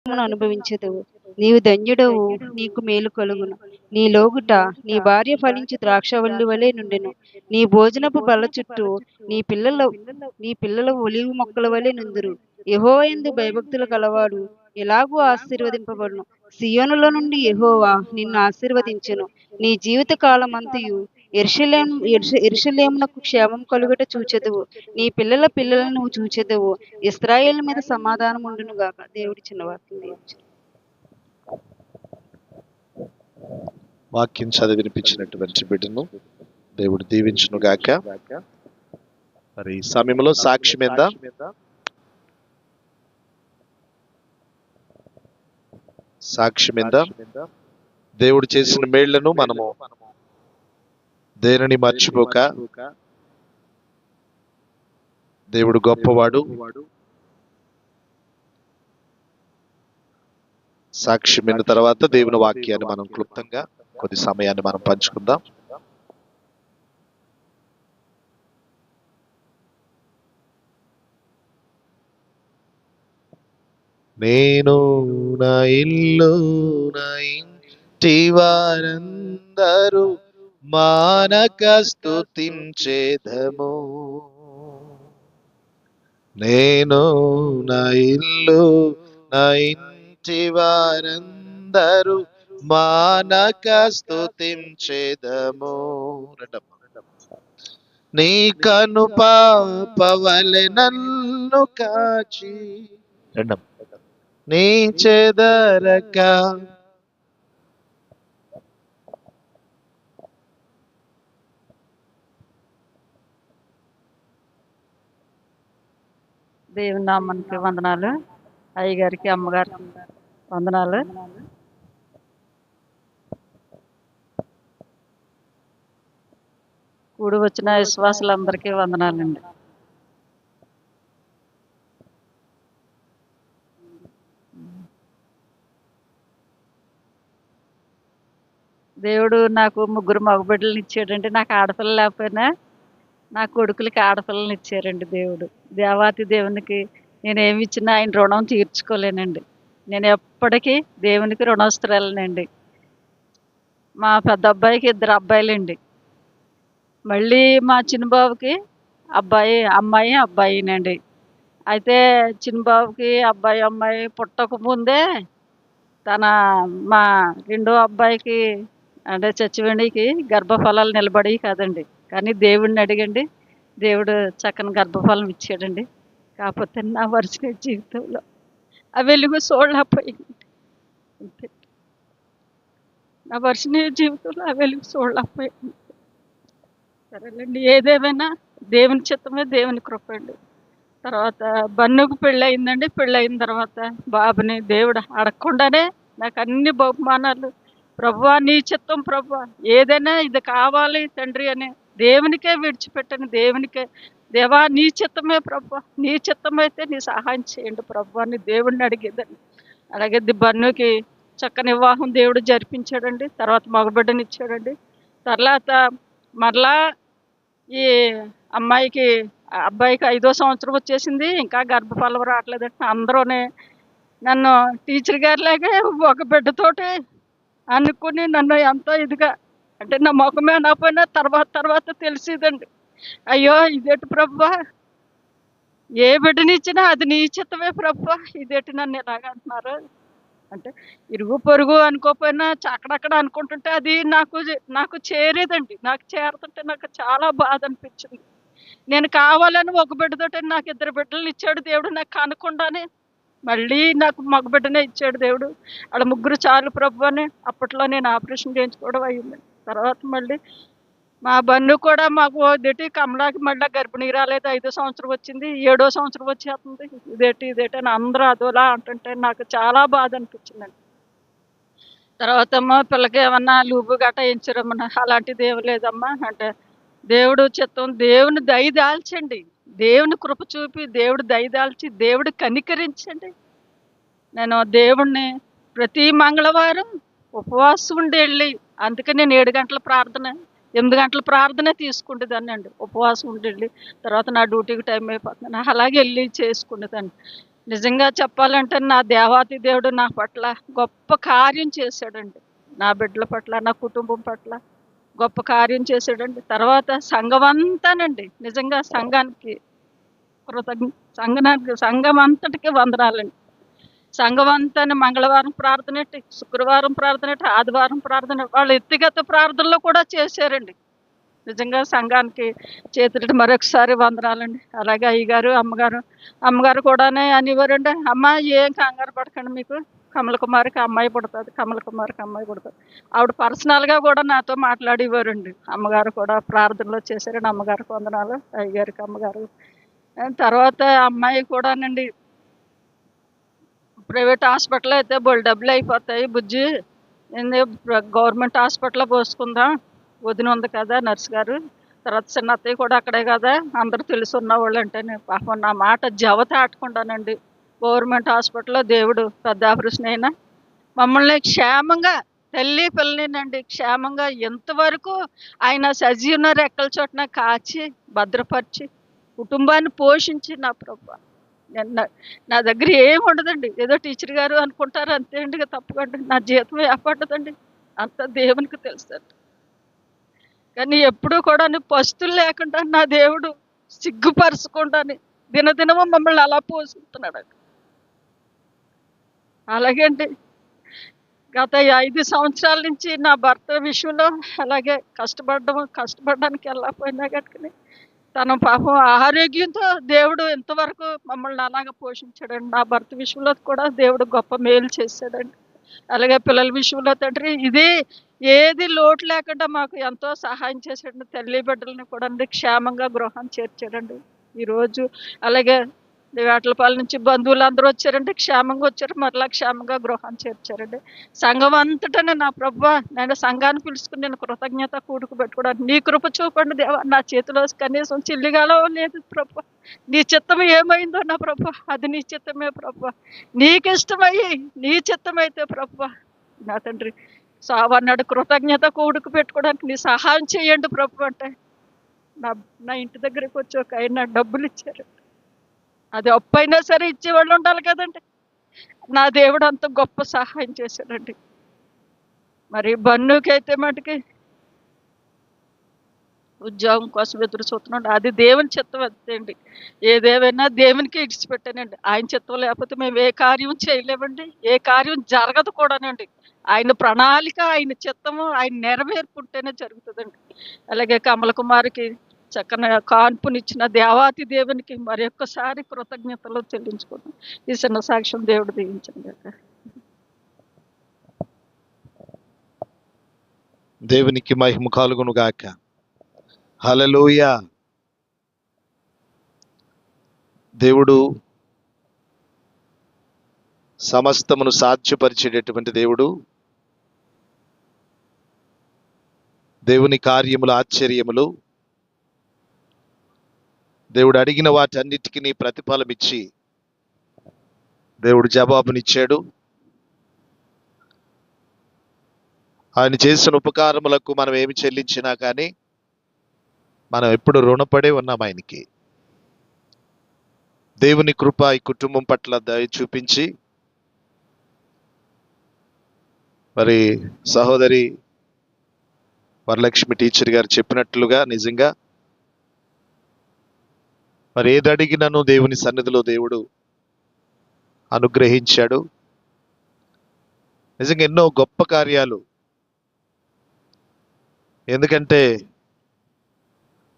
అనుభవించెదవు. నీవు ధన్యుడవు, నీకు మేలు కలుగును. నీ లోగుట నీ భార్య ఫలించు ద్రాక్షవల్లి వలె నుండెను. నీ భోజనపు బల్ల చుట్టూ నీ పిల్లల ఒలీవ మొక్కల వలె నుందురు. యెహోవా యందు భయభక్తులు కలవాడు ఎలాగూ ఆశీర్వదింపబడును. సియోనులో నుండి యెహోవా నిన్ను ఆశీర్వదించును. నీ జీవిత కాలమంతయు యెరూషలేమునకు క్షేమం కలుగుట చూచెదవు. నీ పిల్లల పిల్లలను నువ్వు చూచెదవు. ఇశ్రాయేలు మీద సమాధానం ఉండును గాక. దేవుడి చిన్న వాక్యం దీవించును. వాక్యం చదివి వినిపించినటువంటి బిడ్డను దేవుడు దీవించును గాక. మరి ఈ సమయంలో సాక్ష్యం ఏందా? సాక్ష్యం ఏందా? దేవుడు చేసిన మేళ్లను మనము దేనిని మర్చిపోక, దేవుడు గొప్పవాడు. సాక్ష్యం విన్న తర్వాత దేవుని వాక్యాన్ని మనం క్లుప్తంగా కొద్ది సమయాన్ని మనం పంచుకుందాం. నేను నా ఇల్లు నా ఇంటి వారందరూ మానక స్తుతించేదము. నేను నా ఇల్లు నా ఇంటి వారందరూ మానక స్తుతించేదము. నీ కను పాపవలె నన్ను కాచి నీ చెదరక దేవుని నామానికి వందనాలు. అయ్యగారికి అమ్మగారికి వందనాలు. కూడి వచ్చిన విశ్వాసులందరికీ వందనాలండి. దేవుడు నాకు 3 మగబిడ్డలను ఇచ్చాడండి. నాకు ఆడపిల్ల లేకపోయినా నా కొడుకులకి ఆడపిల్లని ఇచ్చారండి దేవుడు. దేవాతి దేవునికి నేనేమి ఇచ్చినా ఆయన రుణం తీర్చుకోలేనండి. నేను ఎప్పటికీ దేవునికి రుణస్తురాలనండి. మా పెద్ద అబ్బాయికి 2 అబ్బాయిలండి. మళ్ళీ మా చిన్నబాబుకి అమ్మాయి అబ్బాయినండి. అయితే చిన్నబాబుకి అబ్బాయి అమ్మాయి పుట్టకముందే మా రెండో అబ్బాయికి అంటే చచ్చివెండికి గర్భఫలాలు నిలబడి కాదండి, కానీ దేవుడిని అడిగండి, దేవుడు చక్కని గర్భఫలం ఇచ్చాడండి. కాకపోతే నా వరుస జీవితంలో ఆ వెలుగు చూడలేకపోయింది. అంతే, నా వరుస జీవితంలో ఆ వెలుగు చూడలేకపోయింది. సరేలేండి, ఏదేమైనా దేవుని చిత్తమే, దేవుని కృప అండి. తర్వాత బన్నుకు పెళ్ళయిందండి. పెళ్ళయిన తర్వాత బాబుని దేవుడు అడగకుండానే నాకు అన్ని బహుమానాలు, ప్రభువా నీ చిత్తం, ప్రభువా ఏదైనా ఇది కావాలి తండ్రి అని దేవునికే విడిచిపెట్టని, దేవా నీ చిత్తమే ప్రభువా, నీ చిత్తమైతే నీ సహాయం చేయండి ప్రభువా అని దేవుడిని అడిగేదండి. అలాగే బన్నుకి చక్కని వివాహం దేవుడు జరిపించాడండి. తర్వాత మగబిడ్డని ఇచ్చాడండి. తర్వాత మరలా ఈ అబ్బాయికి 5వ సంవత్సరం వచ్చేసింది, ఇంకా గర్భఫలం రావట్లేదంటే అందరూనే నన్ను టీచర్ గారిలాగే ఒక బిడ్డతోటి అనుకుని నన్ను ఎంతో ఇదిగా, అంటే నా ముఖమే నాపోయినా తర్వాత తెలిసేదండి, అయ్యో ఇదేటి ప్రభువా, ఏ బిడ్డనిచ్చినా అది నీ చిత్తమే ప్రభువా, ఇదేటి నన్ను ఎలాగంటున్నారు అంటే ఇరుగు పొరుగు అనుకోకపోయినా అక్కడక్కడ అనుకుంటుంటే అది నాకు చేరేదండి. నాకు చేరుతుంటే నాకు చాలా బాధ అనిపించింది. నేను కావాలని ఒక బిడ్డతోటి నాకు 2 బిడ్డలను ఇచ్చాడు దేవుడు. నాకు కనకుండానే మళ్ళీ నాకు మగ బిడ్డనే ఇచ్చాడు దేవుడు. వాళ్ళ 3 చాలు ప్రభు అని అప్పట్లో నేను ఆపరేషన్ చేయించుకోవడం అయ్యింది. తర్వాత మళ్ళీ మా బన్ను కూడా మాకు కమలాకి మళ్ళీ గర్భిణీ రాలేదు. 5వ సంవత్సరం వచ్చింది, 7వ సంవత్సరం వచ్చేస్తుంది. ఇదేటి అని అందరూ అదోలా అంటుంటే నాకు చాలా బాధ అనిపించిందండి. తర్వాత అమ్మ పిల్లకి ఏమన్నా లూబు గట్ట వేయించరమ్మా, అలాంటిది ఏమి లేదమ్మా అంటే దేవుడు చిత్తం, దేవుని దయదాల్చండి, దేవుని కృప చూపి దేవుడు దయదాల్చి దేవుడు కనికరించండి. నేను దేవుణ్ణి ప్రతి మంగళవారం ఉపవాసం ఉండి వెళ్ళి, అందుకే నేను 7 గంటల ప్రార్థన 8 గంటల ప్రార్థనే తీసుకుంటేదాన్ని అండి. ఉపవాసం ఉండి వెళ్ళి తర్వాత నా డ్యూటీకి టైం అయిపోతుంది, అలాగే వెళ్ళి చేసుకునేదాన్ని. నిజంగా చెప్పాలంటే నా దేవాతి దేవుడు నా పట్ల గొప్ప కార్యం చేశాడండి. నా బిడ్డల పట్ల, నా కుటుంబం పట్ల గొప్ప కార్యం చేశాడండి. తర్వాత సంఘం అంతానండి, నిజంగా సంఘానికి సంఘం అంతటికి వందనాలండి. సంఘం అంతానే మంగళవారం ప్రార్థనెట్టి, శుక్రవారం ప్రార్థనెట్టి, ఆదివారం ప్రార్థన, వాళ్ళు వ్యక్తిగత ప్రార్థనలు కూడా చేశారండి. నిజంగా సంఘానికి చేతులెత్తి మరొకసారి వందనాలండి. అలాగే అయ్యగారు, అమ్మగారు కూడానే అనేవారండి, అమ్మ ఏం కంగారు పడకండి, మీకు కమలకుమారికి అమ్మాయి పుడుతుంది, కమలకుమారికి అమ్మాయి పుడుతుంది. ఆవిడ పర్సనల్గా కూడా నాతో మాట్లాడేవారండి. అమ్మగారు కూడా ప్రార్థనలో చేశారండి. అమ్మగారికి వందనాలు, అయ్యగారికి, అమ్మగారు. తర్వాత అమ్మాయి కూడానండి ప్రైవేట్ హాస్పిటల్ అయితే బోల్ డబ్బులు అయిపోతాయి బుజ్జి, గవర్నమెంట్ హాస్పిటల్లో పోసుకుందాం, వదిన ఉంది కదా నర్స్ గారు, తర్వాత చిన్న అత్తయ్య కూడా అక్కడే కదా, అందరూ తెలుసున్న వాళ్ళు అంటేనే పాపం నా మాట జవత ఆటకుండానండి. గవర్నమెంట్ హాస్పిటల్లో దేవుడు పెద్ద ఆపరేషన్ అయినా మమ్మల్ని క్షేమంగా, తల్లి పిల్లనేనండి క్షేమంగా ఎంతవరకు ఆయన సజీవన రెక్కల చోటన కాచి భద్రపరిచి కుటుంబాన్ని పోషించి నా ప్రభు. నా దగ్గర ఏమి ఉండదండి, ఏదో టీచర్ గారు అనుకుంటారు అంతే అండి, తప్పకండి నా జీతం ఏపడ్డదండి, అంత దేవునికి తెలుసండి. కానీ ఎప్పుడూ కూడా పస్తులు లేకుండా నా దేవుడు సిగ్గుపరచకుండా దినదినము మమ్మల్ని అలా పోషిస్తున్నాడు. అలాగే అండి గత 5 సంవత్సరాల నుంచి నా భర్త విషయంలో అలాగే కష్టపడడానికి వెళ్ళకపోయినా కనుక తన పాపం ఆరోగ్యంతో దేవుడు ఎంతవరకు మమ్మల్ని అలాగా పోషించాడండి. నా భర్త విషయంలో కూడా దేవుడు గొప్ప మేలు చేశాడండి. అలాగే పిల్లల విషయంలో తండ్రి ఏది లోటు లేకుండా మాకు ఎంతో సహాయం చేశాడండి. తల్లి బిడ్డలని కూడా క్షేమంగా గృహాన్ని చేర్చాడండి. ఈరోజు అలాగే వేటలపాలెం నుంచి బంధువులు అందరూ వచ్చారండి, క్షేమంగా వచ్చారు, మరలా క్షేమంగా గృహాన్ని చేర్చారండి. సంఘం అంతటనే నా ప్రభు, నేను సంఘాన్ని పిలుచుకుని నేను కృతజ్ఞత కూడుకు పెట్టుకోవడానికి నీ కృప చూపండి దేవా. నా చేతిలో కనీసం చిల్లిగాలో లేదు ప్రభు. నీ చిత్తం ఏమైందో నా ప్రభు, అది నీ చిత్తమే ప్రభు. నీకు ఇష్టమయ్యి నీ చిత్తమైతే ప్రభు నా తండ్రి సావన్నాడు కృతజ్ఞత కూడుకు పెట్టుకోవడానికి నీ సహాయం చేయండి ప్రభు అంటే నా ఇంటి దగ్గరికి వచ్చి ఒక ఆయన డబ్బులు ఇచ్చారు. అది అప్పు అయినా సరే ఇచ్చేవాళ్ళు ఉండాలి కదండి. నా దేవుడు అంత గొప్ప సహాయం చేశాడండి. మరి బన్నుకి అయితే మటుకి ఉద్యోగం కోసం ఎదురు చూస్తున్నాడు, అది దేవుని చిత్తం అంతేండి. ఏదేమైనా దేవునికి ఇడిచిపెట్టానండి. ఆయన చిత్తం లేకపోతే మేము ఏ కార్యం చేయలేమండి, ఏ కార్యం జరగదు కూడానండి. ఆయన ప్రణాళిక, ఆయన చిత్తము, ఆయన నెరవేర్పుంటేనే జరుగుతుందండి. అలాగే కమలకుమారికి చక్కని కాన్పునిచ్చిన దేవాతి దేవునికి మరి ఒక్కసారి కృతజ్ఞతలు చెల్లించుకున్నాం. ఈ చిన్న సాక్ష్యం దేవుడు దీవించండి. దేవునికి మహిమ కలుగును గాక. హల్లెలూయా. దేవుడు సమస్తమును సాధ్యపరిచేటటువంటి దేవుడు. దేవుని కార్యములు ఆశ్చర్యములు. దేవుడు అడిగిన వాటన్నిటికీ ప్రతిఫలం ఇచ్చి దేవుడు జవాబునిచ్చాడు. ఆయన చేసిన ఉపకారములకు మనం ఏమి చెల్లించినా కానీ మనం ఎప్పుడు రుణపడే ఉన్నాం ఆయనకి. దేవుని కృప ఈ కుటుంబం పట్ల దయ చూపించి మరి సహోదరి వరలక్ష్మి టీచర్ గారు చెప్పినట్లుగా నిజంగా మరి ఏది అడిగినను దేవుని సన్నిధిలో దేవుడు అనుగ్రహించాడు. నిజంగా ఎన్నో గొప్ప కార్యాలు. ఎందుకంటే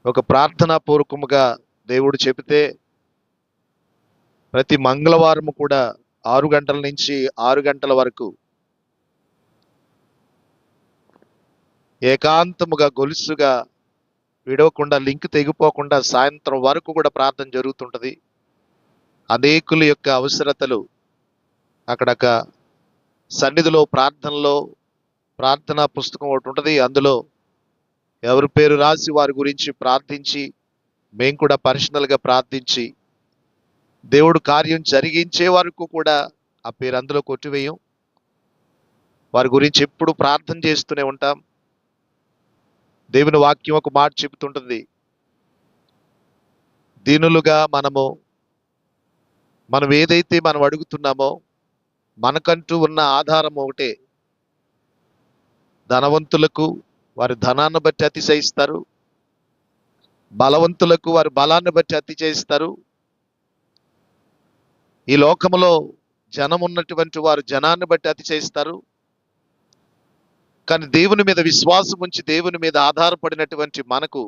ఒక ప్రార్థనా పూర్వకముగా దేవుడు చెబితే ప్రతి మంగళవారం కూడా 6 గంటల నుంచి 6 గంటల వరకు ఏకాంతముగా గొలుసుగా విడవకుండా లింక్ తెగిపోకుండా సాయంత్రం వరకు కూడా ప్రార్థన జరుగుతుంటది. అనేకుల యొక్క అవసరతలు అక్కడక సన్నిధిలో ప్రార్థనలో ప్రార్థనా పుస్తకం ఒకటి ఉంటుంది. అందులో ఎవరి పేరు రాసి వారి గురించి ప్రార్థించి మేము కూడా పర్సనల్గా ప్రార్థించి దేవుడు కార్యం జరిగించే వరకు కూడా ఆ పేరు అందులో కొట్టివేయం. వారి గురించి ఎప్పుడు ప్రార్థన చేస్తూనే ఉంటాం. దేవుని వాక్యం ఒక మాట చెబుతుంటుంది, దీనులుగా మనము మనం ఏదైతే మనం అడుగుతున్నామో మనకంటూ ఉన్న ఆధారం ఒకటే. ధనవంతులకు వారి ధనాన్ని బట్టి అతిశయిస్తారు, బలవంతులకు వారి బలాన్ని బట్టి అతిశయిస్తారు. ఈ లోకములో జనం ఉన్నటువంటి వారు జనాన్ని బట్టి అతిశయిస్తారు. కానీ దేవుని మీద విశ్వాసం ఉంచి దేవుని మీద ఆధారపడినటువంటి మనకు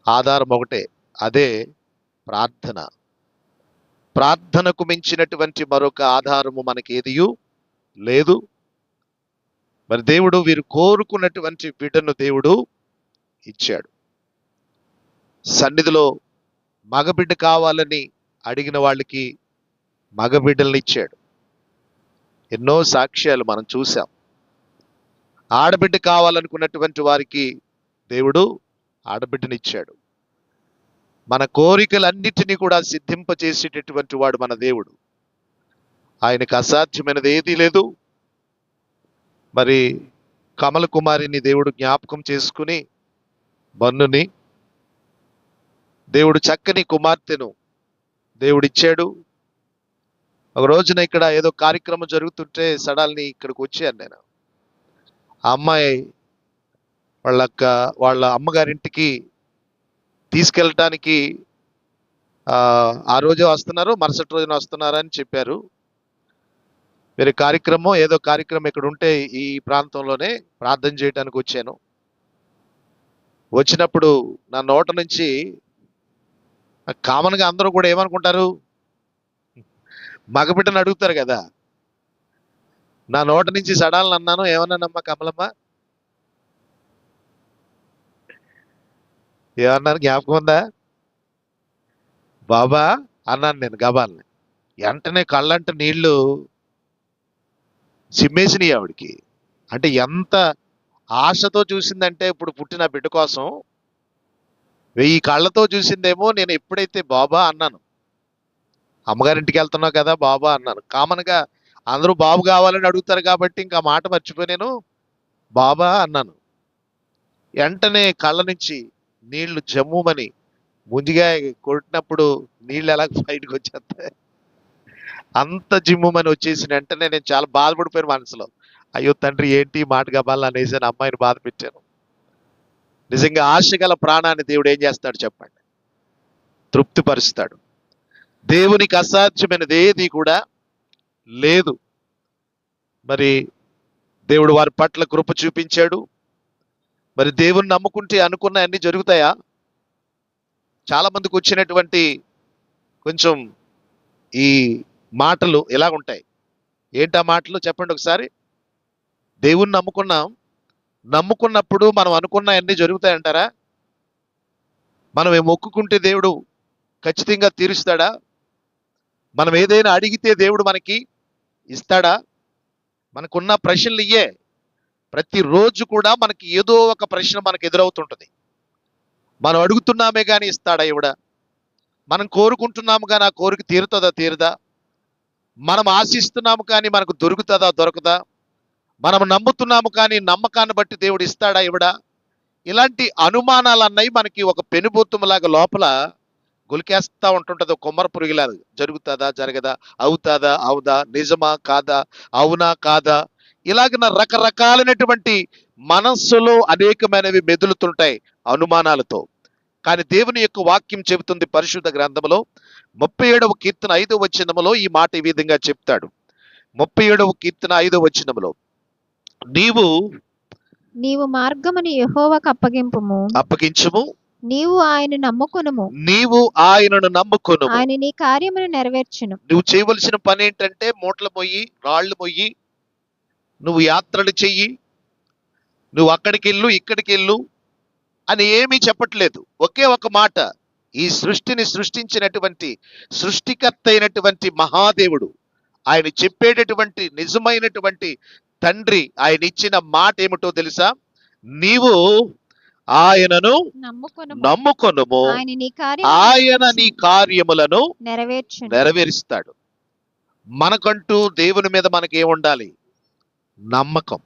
ఆధారం ఒకటే, అదే ప్రార్థన. ప్రార్థనకు మించినటువంటి మరొక ఆధారము మనకి ఏదియూ లేదు. మరి దేవుడు వీరు కోరుకున్నటువంటి బిడ్డను దేవుడు ఇచ్చాడు. సన్నిధిలో మగబిడ్డ కావాలని అడిగిన వాళ్ళకి మగబిడ్డల్ని ఇచ్చాడు. ఎన్నో సాక్ష్యాలు మనం చూసాం. ఆడబిడ్డ కావాలనుకున్నటువంటి వారికి దేవుడు ఆడబిడ్డనిచ్చాడు. మన కోరికలన్నిటినీ కూడా సిద్ధింపచేసేటటువంటి వాడు మన దేవుడు. ఆయనకు అసాధ్యమైనది ఏదీ లేదు. మరి కమల కుమారిని దేవుడు జ్ఞాపకం చేసుకుని బన్నుని దేవుడు చక్కని కుమార్తెను దేవుడిచ్చాడు. ఒక రోజున ఇక్కడ ఏదో కార్యక్రమం జరుగుతుంటే సడాల్ని ఇక్కడికి వచ్చాను నేను. ఆ అమ్మాయి వాళ్ళ అమ్మగారింటికి తీసుకెళ్ళటానికి ఆ రోజే వస్తున్నారు, మరుసటి రోజున వస్తున్నారు అని చెప్పారు. వేరే కార్యక్రమం ఏదో కార్యక్రమం ఇక్కడ ఉంటే ఈ ప్రాంతంలోనే ప్రార్థన చేయడానికి వచ్చాను. వచ్చినప్పుడు నా నోట నుంచి కామన్గా అందరూ కూడా ఏమనుకుంటారు, మగబిడ్డను అడుగుతారు కదా. నా నోట నుంచి సడాలను అన్నాను, ఏమన్నానమ్మా కమలమ్మ? ఏమన్నాను జ్ఞాపకం ఉందా? బాబా అన్నాను నేను గబాల్ని. వెంటనే కళ్ళంట నీళ్లు సిమ్మేసినాయి ఆవిడికి. అంటే ఎంత ఆశతో చూసిందంటే ఇప్పుడు పుట్టిన బిడ్డ కోసం 1000 కళ్ళతో చూసిందేమో. నేను ఎప్పుడైతే బాబా అన్నాను, అమ్మగారింటికి వెళ్తున్నావు కదా బాబా అన్నాను. కామన్గా అందరూ బాబు కావాలని అడుగుతారు కాబట్టి ఇంకా మాట మర్చిపోయి నేను బాబా అన్నాను. వెంటనే కళ్ళ నుంచి నీళ్లు జమ్ముమని ముందుగా కొట్టినప్పుడు నీళ్ళు ఎలా బయటకు వచ్చేస్తాయి, అంత జిమ్ముమని వచ్చేసిన వెంటనే నేను చాలా బాధపడిపోయాను మనసులో. అయ్యో తండ్రి ఏంటి మాట గబాలని అనేసి అమ్మాయిని బాధ పెట్టాను. నిజంగా ఆశ గల ప్రాణాన్ని దేవుడు ఏం చేస్తాడు చెప్పండి? తృప్తిపరుస్తాడు. దేవునికి అసాధ్యమైనది ఏది కూడా లేదు. మరి దేవుడు వారి పట్ల కృప చూపించాడు. మరి దేవుని నమ్ముకుంటే అనుకున్న అన్ని జరుగుతాయా? చాలా మందికి వచ్చినటువంటి కొంచెం ఈ మాటలు ఎలా ఉంటాయి, ఏంటి ఆ మాటలు చెప్పండి ఒకసారి. దేవుణ్ణి నమ్ముకున్నప్పుడు మనం అనుకున్న అన్ని జరుగుతాయంటారా? మనం మొక్కుకుంటే దేవుడు ఖచ్చితంగా తీరుస్తాడా? మనం ఏదైనా అడిగితే దేవుడు మనకి ఇస్తాడా? మనకున్న ప్రశ్నలు ఇయ్యే. ప్రతిరోజు కూడా మనకి ఏదో ఒక ప్రశ్న మనకు ఎదురవుతుంటుంది. మనం అడుగుతున్నామే కానీ ఇస్తాడా ఇవిడ? మనం కోరుకుంటున్నాము కానీ ఆ కోరిక తీరుతుందా తీరదా? మనం ఆశిస్తున్నాము కానీ మనకు దొరుకుతుందా దొరకదా? మనం నమ్ముతున్నాము కానీ నమ్మకాన్ని బట్టి దేవుడు ఇస్తాడా ఇవిడ? ఇలాంటి అనుమానాలు అన్నవి మనకి ఒక పెనుబొత్తులాగా లోపల గులికేస్తా ఉంటుంటది. కొమ్మర పురుగులాగా జరుగుతుందా జరగదా, అవుతుందా అవుదా, నిజమా కాదా, అవునా కాదా, ఇలాగ రకరకాలైనటువంటి మనస్సులో అనేకమైనవి మెదులుతుంటాయి అనుమానాలతో. కానీ దేవుని యొక్క వాక్యం చెబుతుంది పరిశుద్ధ గ్రంథములో 37వ కీర్తన 5వ వచనములో ఈ మాట ఈ విధంగా చెప్తాడు. 37వ కీర్తన 5వ వచనములో, నీవు మార్గమును యెహోవాకు అప్పగించుము, నీవు ఆయనను నమ్ముకొనుము, ఆయన నీ కార్యమును నెరవేర్చును. నువ్వు చేయవలసిన పని ఏంటంటే మూటలు మొయ్యి, రాళ్ళు మొయ్యి, నువ్వు యాత్రలు చెయ్యి, నువ్వు అక్కడికి వెళ్ళు ఇక్కడికి వెళ్ళు అని ఏమీ చెప్పట్లేదు. ఒకే ఒక మాట, ఈ సృష్టిని సృష్టించినటువంటి సృష్టికర్త అయినటువంటి మహాదేవుడు, ఆయన చెప్పేటటువంటి నిజమైనటువంటి తండ్రి, ఆయన ఇచ్చిన మాట ఏమిటో తెలుసా? నీవు ఆయనను నమ్ముకొనుము, ఆయన నీ కార్యములను నెరవేరుస్తాడు. మనకంటూ దేవుని మీద మనకి ఏముండాలి? నమ్మకం.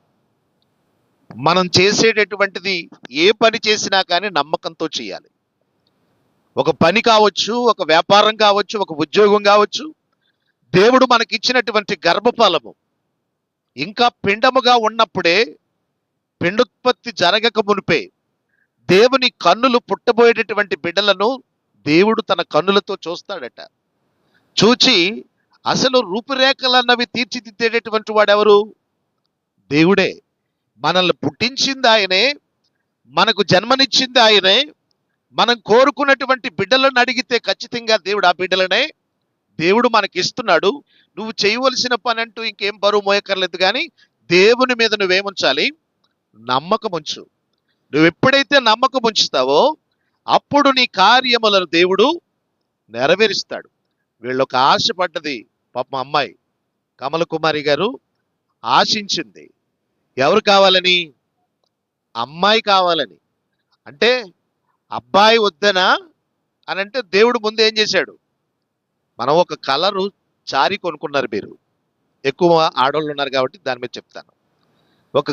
మనం చేసేటటువంటిది ఏ పని చేసినా కానీ నమ్మకంతో చేయాలి. ఒక పని కావచ్చు, ఒక వ్యాపారం కావచ్చు, ఒక ఉద్యోగం కావచ్చు, దేవుడు మనకిచ్చినటువంటి గర్భఫలము ఇంకా పిండముగా ఉన్నప్పుడే, పిండోత్పత్తి జరగక మునిపే దేవుని కన్నులు పుట్టబోయేటటువంటి బిడ్డలను దేవుడు తన కన్నులతో చూస్తాడట. చూచి అసలు రూపురేఖలన్నవి తీర్చిదిద్దేటటువంటి వాడెవరు? దేవుడే. మనల్ని పుట్టించింది ఆయనే, మనకు జన్మనిచ్చింది ఆయనే. మనం కోరుకున్నటువంటి బిడ్డలను అడిగితే ఖచ్చితంగా దేవుడు ఆ బిడ్డలనే దేవుడు మనకిస్తున్నాడు. నువ్వు చేయవలసిన పని అంటూ ఇంకేం బరువు మోయక్కర్లేదు, కానీ దేవుని మీద నువ్వేముంచాలి? నమ్మకం ఉంచు. నువ్వు ఎప్పుడైతే నమ్మకం ఉంచుతావో అప్పుడు నీ కార్యములను దేవుడు నెరవేరుస్తాడు. వీళ్ళొక ఆశ పడ్డది పాపం అమ్మాయి కమల కుమారి గారు ఆశించింది. ఎవరు కావాలని? అమ్మాయి కావాలని. అంటే అబ్బాయి వద్దనా అని అంటే దేవుడు ముందు ఏం చేశాడు? మనం ఒక కలరు చారీ కొనుక్కున్నారు, మీరు ఎక్కువ ఆడవాళ్ళు ఉన్నారు కాబట్టి దాని మీద చెప్తాను. ఒక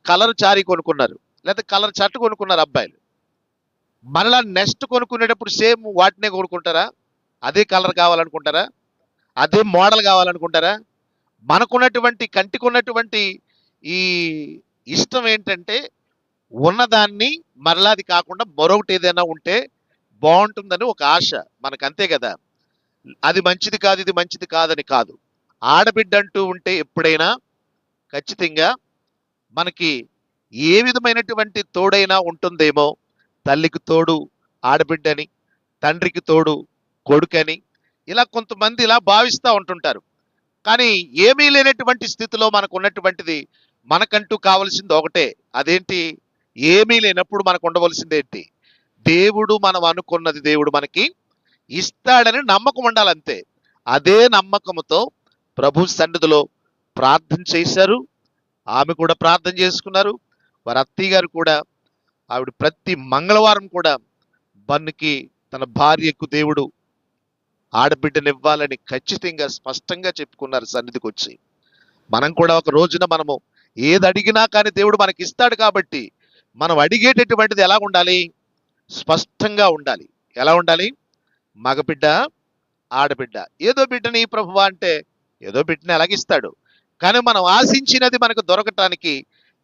కలర్ చారీ కొనుక్కున్నారు, లేదా కలర్ షర్ట్ కొనుక్కున్నారు అబ్బాయిలు. మరలా నెక్స్ట్ కొనుక్కునేటప్పుడు సేమ్ వాటినే కొనుక్కుంటారా? అదే కలర్ కావాలనుకుంటారా? అదే మోడల్ కావాలనుకుంటారా? మనకున్నటువంటి కంటికున్నటువంటి ఈ ఇష్టం ఏంటంటే ఉన్నదాన్ని మరలా అది కాకుండా మరొకటి ఏదైనా ఉంటే బాగుంటుందని ఒక ఆశ మనకు, అంతే కదా. అది మంచిది కాదు, ఇది మంచిది కాదని కాదు. ఆడబిడ్డ అంటూ ఉంటే ఎప్పుడైనా ఖచ్చితంగా మనకి ఏ విధమైనటువంటి తోడైనా ఉంటుందేమో. తల్లికి తోడు ఆడబిడ్డని, తండ్రికి తోడు కొడుకని, ఇలా కొంతమంది ఇలా భావిస్తూ ఉంటుంటారు. కానీ ఏమీ లేనటువంటి స్థితిలో మనకు ఉన్నటువంటిది మనకంటూ కావలసింది ఒకటే. అదేంటి? ఏమీ లేనప్పుడు మనకు ఉండవలసింది ఏంటి? దేవుడు మనం అనుకున్నది దేవుడు మనకి ఇస్తాడని నమ్మకం ఉండాలంతే. అదే నమ్మకంతో ప్రభు సన్నిధిలో ప్రార్థన చేశారు. ఆమె కూడా ప్రార్థన చేసుకున్నారు. వారి అత్తయ్య గారు కూడా, ఆవిడ ప్రతి మంగళవారం కూడా బన్నుకి తన భార్యకు దేవుడు ఆడబిడ్డనివ్వాలని ఖచ్చితంగా స్పష్టంగా చెప్పుకున్నారు సన్నిధికి వచ్చి. మనం కూడా ఒక రోజున మనము ఏది అడిగినా కానీ దేవుడు మనకి ఇస్తాడు కాబట్టి మనం అడిగేటటువంటిది ఎలా ఉండాలి? స్పష్టంగా ఉండాలి. ఎలా ఉండాలి? మగబిడ్డ, ఆడబిడ్డ, ఏదో బిడ్డని ప్రభువా అంటే ఏదో బిడ్డని ఎలాగిస్తాడు. కానీ మనం ఆశించినది మనకు దొరకటానికి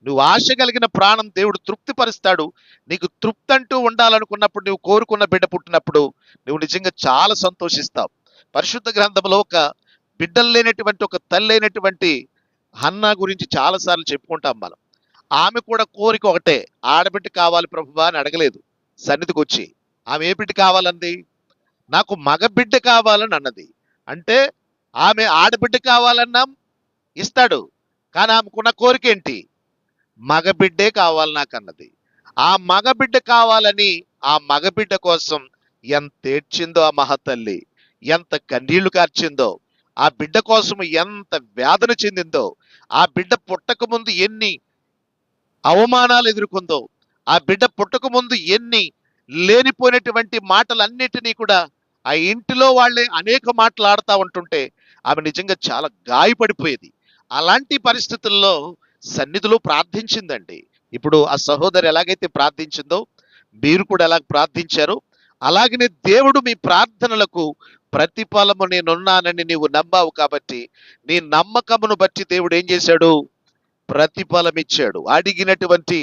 నువ్వు ఆశ కలిగిన ప్రాణం దేవుడు తృప్తిపరుస్తాడు. నీకు తృప్తి అంటూ ఉండాలనుకున్నప్పుడు, నువ్వు కోరుకున్న బిడ్డ పుట్టినప్పుడు నువ్వు నిజంగా చాలా సంతోషిస్తావు. పరిశుద్ధ గ్రంథంలో ఒక బిడ్డలు లేనటువంటి ఒక తల్లి అయినటువంటి హన్నా గురించి చాలాసార్లు చెప్పుకుంటాం మనం. ఆమె కూడా కోరిక ఒకటే, ఆడబిడ్డ కావాలి ప్రభువా అని అడగలేదు. సన్నిధికి వచ్చి ఆమె ఏ బిడ్డ కావాలంది? నాకు మగబిడ్డ కావాలని అన్నది. అంటే ఆమె ఆడబిడ్డ కావాలన్నా ఇస్తాడు, కానీ ఆమెకున్న కోరిక ఏంటి? మగబిడ్డే కావాలి నాకు అన్నది. ఆ మగబిడ్డ కావాలని ఆ మగబిడ్డ కోసం ఎంత ఏడ్చిందో ఆ మహాతల్లి, ఎంత కన్నీళ్లు కార్చిందో, ఆ బిడ్డ కోసం ఎంత వేదన చెందిందో, ఆ బిడ్డ పుట్టక ముందు ఎన్ని అవమానాలు ఎదుర్కొందో, ఆ బిడ్డ పుట్టక ముందు ఎన్ని లేనిపోయినటువంటి మాటలన్నిటినీ కూడా ఆ ఇంటిలో వాళ్ళే అనేక మాటలు ఆడుతూ ఉంటుంటే ఆమె నిజంగా చాలా గాయపడిపోయేది. అలాంటి పరిస్థితుల్లో సన్నిధిలో ప్రార్థించిందండి. ఇప్పుడు ఆ సహోదరి ఎలాగైతే ప్రార్థించిందో మీరు కూడా ఎలా ప్రార్థించారో అలాగనే దేవుడు మీ ప్రార్థనలకు ప్రతిఫలము నేనున్నానని నీవు నమ్మావు కాబట్టి నీ నమ్మకమును బట్టి దేవుడు ఏం చేశాడు? ప్రతిఫలం ఇచ్చాడు. అడిగినటువంటి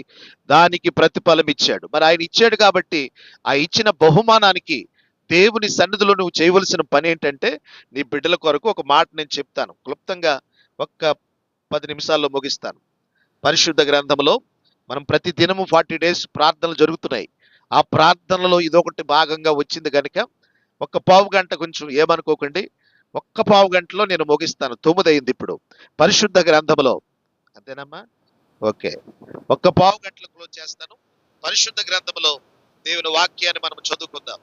దానికి ప్రతిఫలం ఇచ్చాడు. మరి ఆయన ఇచ్చాడు కాబట్టి ఆ ఇచ్చిన బహుమానానికి దేవుని సన్నిధిలో నువ్వు చేయవలసిన పని ఏంటంటే, నీ బిడ్డల కొరకు ఒక మాట నేను చెప్తాను, క్లుప్తంగా ఒక్క 10 నిమిషాల్లో ముగిస్తాను. పరిశుద్ధ గ్రంథంలో మనం ప్రతి దినము 40 days ప్రార్థనలు జరుగుతున్నాయి. ఆ ప్రార్థనలో ఇదొకటి భాగంగా వచ్చింది కనుక ఒక్క పావు గంట, కొంచెం ఏమనుకోకండి, ఒక్క పావు గంటలో నేను ముగిస్తాను. 9 అయింది ఇప్పుడు. పరిశుద్ధ గ్రంథంలో అంతేనమ్మా? ఓకే, ఒక్క పావు గంటలో క్లోజ్ చేస్తాను. పరిశుద్ధ గ్రంథంలో దేవుని వాక్యాన్ని మనం చదువుకుందాం.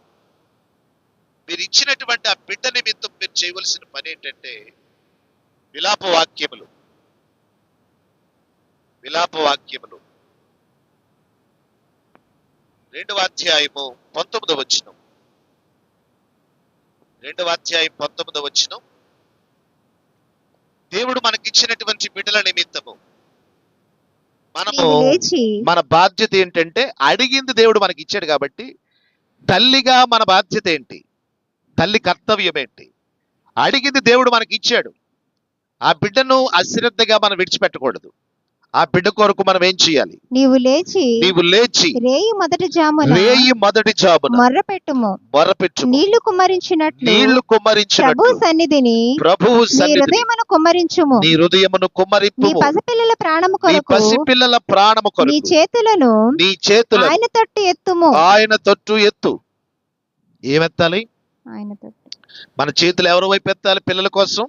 మీరు ఇచ్చినటువంటి ఆ బిడ్డ నిమిత్తం మీరు చేయవలసిన పని ఏంటంటే విలాప వాక్యములు 2వ అధ్యాయము 19వ వచనం. 2వ అధ్యాయం 19వ వచనం. దేవుడు మనకిచ్చినటువంటి బిడ్డల నిమిత్తము మనము నీవు లేచి మన బాధ్యత ఏంటంటే, అడిగింది దేవుడు మనకి ఇచ్చాడు కాబట్టి తల్లిగా మన బాధ్యత ఏంటి? తల్లి కర్తవ్యం ఏంటి? అడిగింది దేవుడు మనకి ఇచ్చాడు. ఆ బిడ్డను అశ్రద్ధగా మనం విడిచిపెట్టకూడదు. ఆ బిడ్డ కొరకు మనం ఏం చేయాలి? నీవు లేచి నీవు లేచి రేయి మొదటి జామున జామున మొర్రపెట్టుము. మొరపెట్టుము. నీళ్లు కుమ్మరించినట్లు నీళ్లు ప్రభు కుమ్మరించినట్లు సన్నిధిని ప్రభువు నీ సన్నిధిని హృదయమును కుమ్మరించుము. నీ హృదయమును నీ కుమ్మరింపుము. పసిపిల్లల ప్రాణము నీ కొరకు పసిపిల్లల ప్రాణము నీ కొరకు చేతులను నీ చేతులను ఆయన తట్టు ఎత్తుము. ఆయన తట్టు ఎత్తు. ఏమెత్తాలి? ఆయన తట్టు. మన చేతులు ఎవరి వైపు ఎత్తాలి? పిల్లల కోసం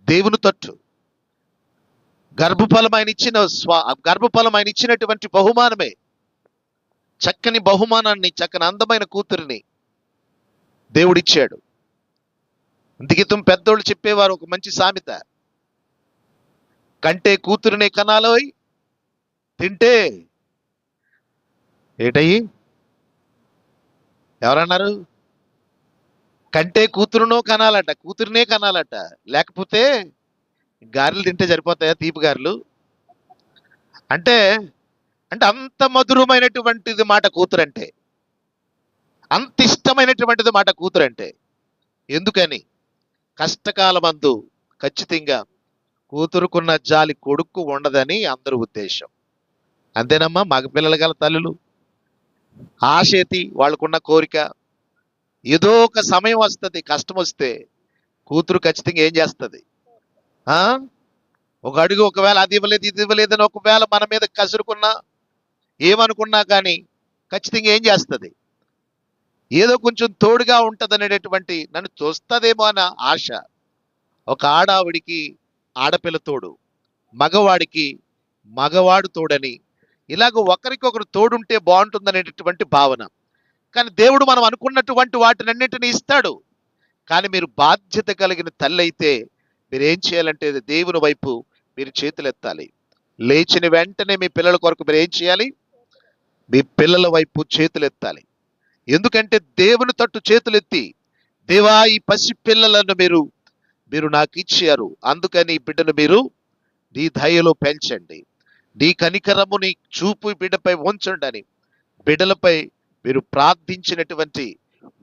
దేవుని తట్టు. గర్భఫలం ఆయన ఇచ్చినటువంటి బహుమానమే. చక్కని బహుమానాన్ని, చక్కని అందమైన కూతురిని దేవుడిచ్చాడు. ఇంతకితం పెద్దోళ్ళు చెప్పేవారు ఒక మంచి సామెత, కంటే కూతురినే కనాలోయ్, తింటే ఏటయ్యి ఎవరన్నారు? కంటే కూతురునో కనాలట, కూతురునే కనాలట. లేకపోతే గారెలు తింటే సరిపోతాయా? తీపి గారెలు అంటే అంటే అంత మధురమైనటువంటిది మాట కూతురంటే, అంత ఇష్టమైనటువంటిది మాట కూతురంటే. ఎందుకని? కష్టకాలమందు ఖచ్చితంగా కూతురుకున్న జాలి కొడుకు ఉండదని అందరి ఉద్దేశం. అంతేనమ్మా? మగపిల్లలు గల తల్లులు ఆశేతి, వాళ్ళకున్న కోరిక, ఏదో ఒక సమయం వస్తుంది, కష్టం వస్తే కూతురు ఖచ్చితంగా ఏం చేస్తుంది? ఒక అడుగు ఒకవేళ అది ఇవ్వలేదు ఇది ఇవ్వలేదని ఒకవేళ మన మీద కసురుకున్నా, ఏమనుకున్నా కానీ ఖచ్చితంగా ఏం చేస్తుంది? ఏదో కొంచెం తోడుగా ఉంటుంది అనేటటువంటి, నన్ను చూస్తుందేమో అన్న ఆశ. ఒక ఆడావిడికి ఆడపిల్ల తోడు, మగవాడికి మగవాడు తోడని, ఇలాగ ఒకరికొకరు తోడుంటే బాగుంటుందనేటటువంటి భావన. కానీ దేవుడు మనం అనుకున్నటువంటి వాటినన్నింటినీ ఇస్తాడు. కానీ మీరు బాధ్యత కలిగిన తల్లి అయితే మీరేం చేయాలంటే దేవుని వైపు మీరు చేతులు ఎత్తాలి. లేచిన వెంటనే మీ పిల్లల కొరకు మీరు ఏం చేయాలి? మీ పిల్లల వైపు చేతులు ఎత్తాలి. ఎందుకంటే దేవుని తట్టు చేతులెత్తి, దేవా ఈ పసి పిల్లలను మీరు నాకు ఇచ్చారు, అందుకని ఈ బిడ్డను మీరు నీ దయలో పెంచండి, నీ కనికరము నీ చూపు బిడ్డపై ఉంచండి అని బిడ్డలపై మీరు ప్రార్థించినటువంటి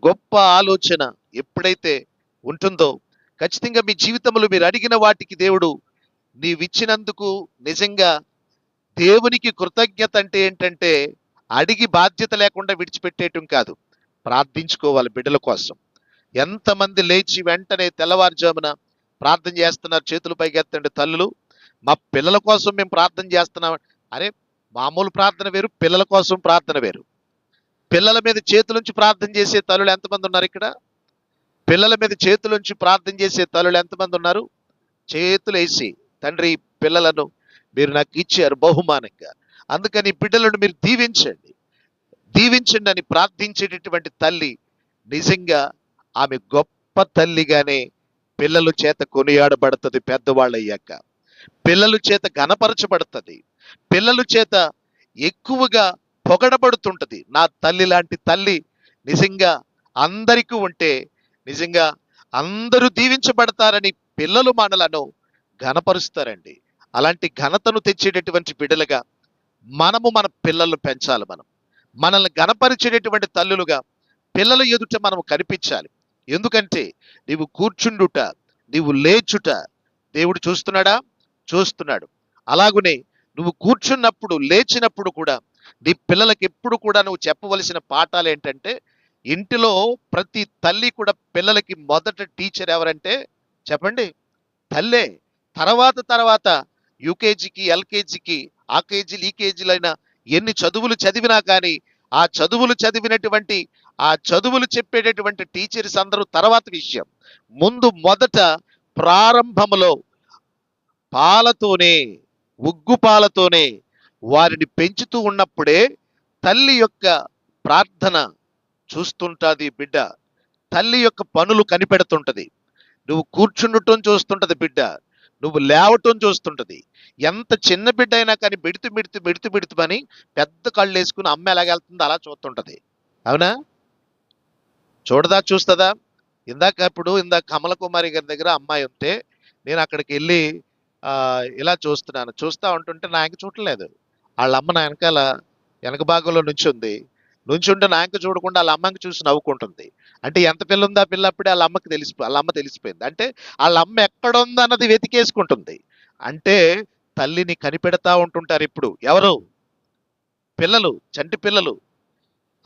గొప్ప ఆలోచన ఎప్పుడైతే ఉంటుందో ఖచ్చితంగా మీ జీవితంలో మీరు అడిగిన వాటికి దేవుడు నీవిచ్చినందుకు నిజంగా దేవునికి కృతజ్ఞత అంటే ఏంటంటే అడిగి బాధ్యత లేకుండా విడిచిపెట్టేయటం కాదు, ప్రార్థించుకోవాలి బిడ్డల కోసం. ఎంతమంది లేచి వెంటనే తెల్లవారుజామున ప్రార్థన చేస్తున్నారు? చేతుల పైకి ఎత్తండి తల్లులు. మా పిల్లల కోసం మేము ప్రార్థన చేస్తున్నాం. అరే, మామూలు ప్రార్థన వేరు, పిల్లల కోసం ప్రార్థన వేరు. పిల్లల మీద చేతులుంచి ప్రార్థన చేసే తల్లులు ఎంతమంది ఉన్నారు ఇక్కడ? పిల్లల మీద చేతులుంచి ప్రార్థన చేసే తల్లులు ఎంతమంది ఉన్నారు? చేతులు వేసి, తండ్రి పిల్లలను మీరు నాకు ఇచ్చారు బహుమానంగా, అందుకని బిడ్డలను మీరు దీవించండి అని ప్రార్థించేటటువంటి తల్లి నిజంగా ఆమె గొప్ప తల్లిగానే పిల్లల చేత కొనియాడబడుతుంది. పెద్దవాళ్ళు అయ్యాక పిల్లల చేత ఘనపరచబడుతుంది, పిల్లల చేత ఎక్కువగా పొగడబడుతుంటది. నా తల్లి లాంటి తల్లి నిజంగా అందరికీ ఉంటే నిజంగా అందరూ దీవించబడతారని పిల్లలు మనలను ఘనపరుస్తారండి. అలాంటి ఘనతను తెచ్చేటటువంటి బిడ్డలుగా మనము మన పిల్లలను పెంచాలి. మనల్ని ఘనపరిచేటటువంటి తల్లులుగా పిల్లల ఎదుట మనం కనిపించాలి. ఎందుకంటే నీవు కూర్చుండుట, నీవు లేచుట దేవుడు చూస్తున్నాడా? చూస్తున్నాడు. అలాగునే నువ్వు కూర్చున్నప్పుడు, లేచినప్పుడు కూడా నీ పిల్లలకి ఎప్పుడు కూడా నువ్వు చెప్పవలసిన పాఠాలు ఏంటంటే, ఇంటిలో ప్రతి తల్లి కూడా పిల్లలకి మొదట టీచర్ ఎవరంటే చెప్పండి? తల్లే. తర్వాత యూకేజీకి, ఎల్కేజీకి, ఆ కేజీలు ఈ కేజీలైనా ఎన్ని చదువులు చదివినా కానీ ఆ చదువులు చదివినటువంటి ఆ చదువులు చెప్పేటటువంటి టీచర్స్ అందరూ తర్వాత విషయం. ముందు మొదట ప్రారంభంలో పాలతోనే, ఉగ్గు పాలతోనే వారిని పెంచుతూ ఉన్నప్పుడే తల్లి యొక్క ప్రార్థన చూస్తుంటుంది బిడ్డ. తల్లి యొక్క పనులు కనిపెడుతుంటది. నువ్వు కూర్చుండటం చూస్తుంటది బిడ్డ, నువ్వు లేవటం చూస్తుంటది. ఎంత చిన్న బిడ్డ అయినా కానీ మిడుతు అని పెద్ద కళ్ళు వేసుకుని అమ్మ ఎలాగెళ్తుందో అలా చూస్తుంటది. అవునా? చూస్తుందా? ఇందాక కమలకుమారి గారి దగ్గర అమ్మాయి ఉంటే నేను అక్కడికి వెళ్ళి ఇలా చూస్తా ఉంటుంటే నా ఇంక చూడలేదు. వాళ్ళ అమ్మ నా వెనక భాగంలో నుంచి ఉంది. నుంచుంటే నాయక చూడకుండా వాళ్ళ అమ్మకి చూసి నవ్వుకుంటుంది. అంటే ఎంత పిల్ల ఉందో ఆ పిల్ల అప్పుడే వాళ్ళ అమ్మ తెలిసిపోయింది. అంటే వాళ్ళ అమ్మ ఎక్కడ ఉందన్నది వెతికేసుకుంటుంది. అంటే తల్లిని కనిపెడతా ఉంటుంటారు ఇప్పుడు ఎవరు? పిల్లలు, చంటి పిల్లలు.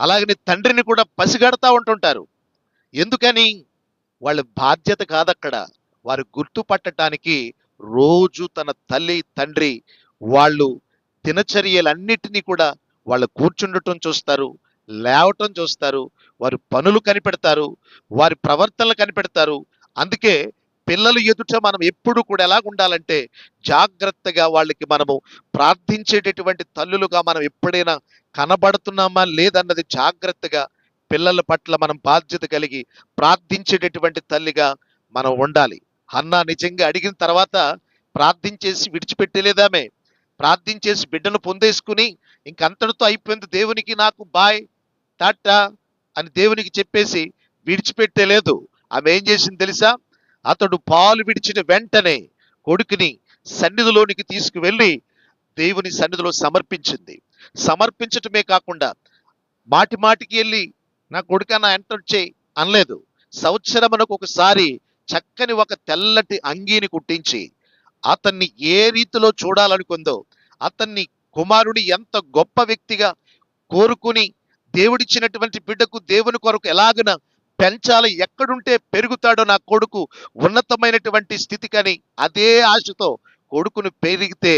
అలాగని తండ్రిని కూడా పసిగడతా ఉంటుంటారు. ఎందుకని? వాళ్ళ బాధ్యత కాదక్కడ. వారు గుర్తుపట్టటానికి రోజు తన తల్లి తండ్రి వాళ్ళు దినచర్యలన్నిటినీ కూడా వాళ్ళు కూర్చుండటం చూస్తారు, లేవటం చూస్తారు, వారి పనులు కనిపెడతారు, వారి ప్రవర్తనలు కనిపెడతారు. అందుకే పిల్లలు ఎదుట మనం ఎప్పుడు కూడా ఎలా ఉండాలంటే జాగ్రత్తగా వాళ్ళకి మనము ప్రార్థించేటటువంటి తల్లులుగా మనం ఎప్పుడైనా కనబడుతున్నామా లేదన్నది జాగ్రత్తగా పిల్లల పట్ల మనం బాధ్యత కలిగి ప్రార్థించేటటువంటి తల్లిగా మనం ఉండాలి. హన్నా నిజంగా అడిగిన తర్వాత ప్రార్థించేసి విడిచిపెట్టలేదామే. ప్రార్థించేసి బిడ్డను పొందేసుకుని ఇంకంతటితో అయిపోయింది, దేవునికి నాకు బాయ్ టాటా అని దేవునికి చెప్పేసి విడిచిపెట్టలేదు. ఆమె ఏం చేసింది తెలుసా? అతడు పాలు విడిచిన వెంటనే కొడుకుని సన్నిధిలోనికి తీసుకువెళ్ళి దేవుని సన్నిధిలో సమర్పించింది. సమర్పించటమే కాకుండా మాటి మాటికి వెళ్ళి నా కొడుక నా ఎంటర్ చేయి అనలేదు. సంవత్సరమునకు ఒకసారి చక్కని ఒక తెల్లటి అంగీని కుట్టించి అతన్ని ఏ రీతిలో చూడాలనుకుందో, అతన్ని కుమారుని ఎంత గొప్ప వ్యక్తిగా కోరుకుని దేవుడిచ్చినటువంటి బిడ్డకు దేవుని కొరకు ఎలాగన పెంచాలి, ఎక్కడుంటే పెరుగుతాడో నా కొడుకు ఉన్నతమైనటువంటి స్థితికని అదే ఆశతో కొడుకును పెరిగితే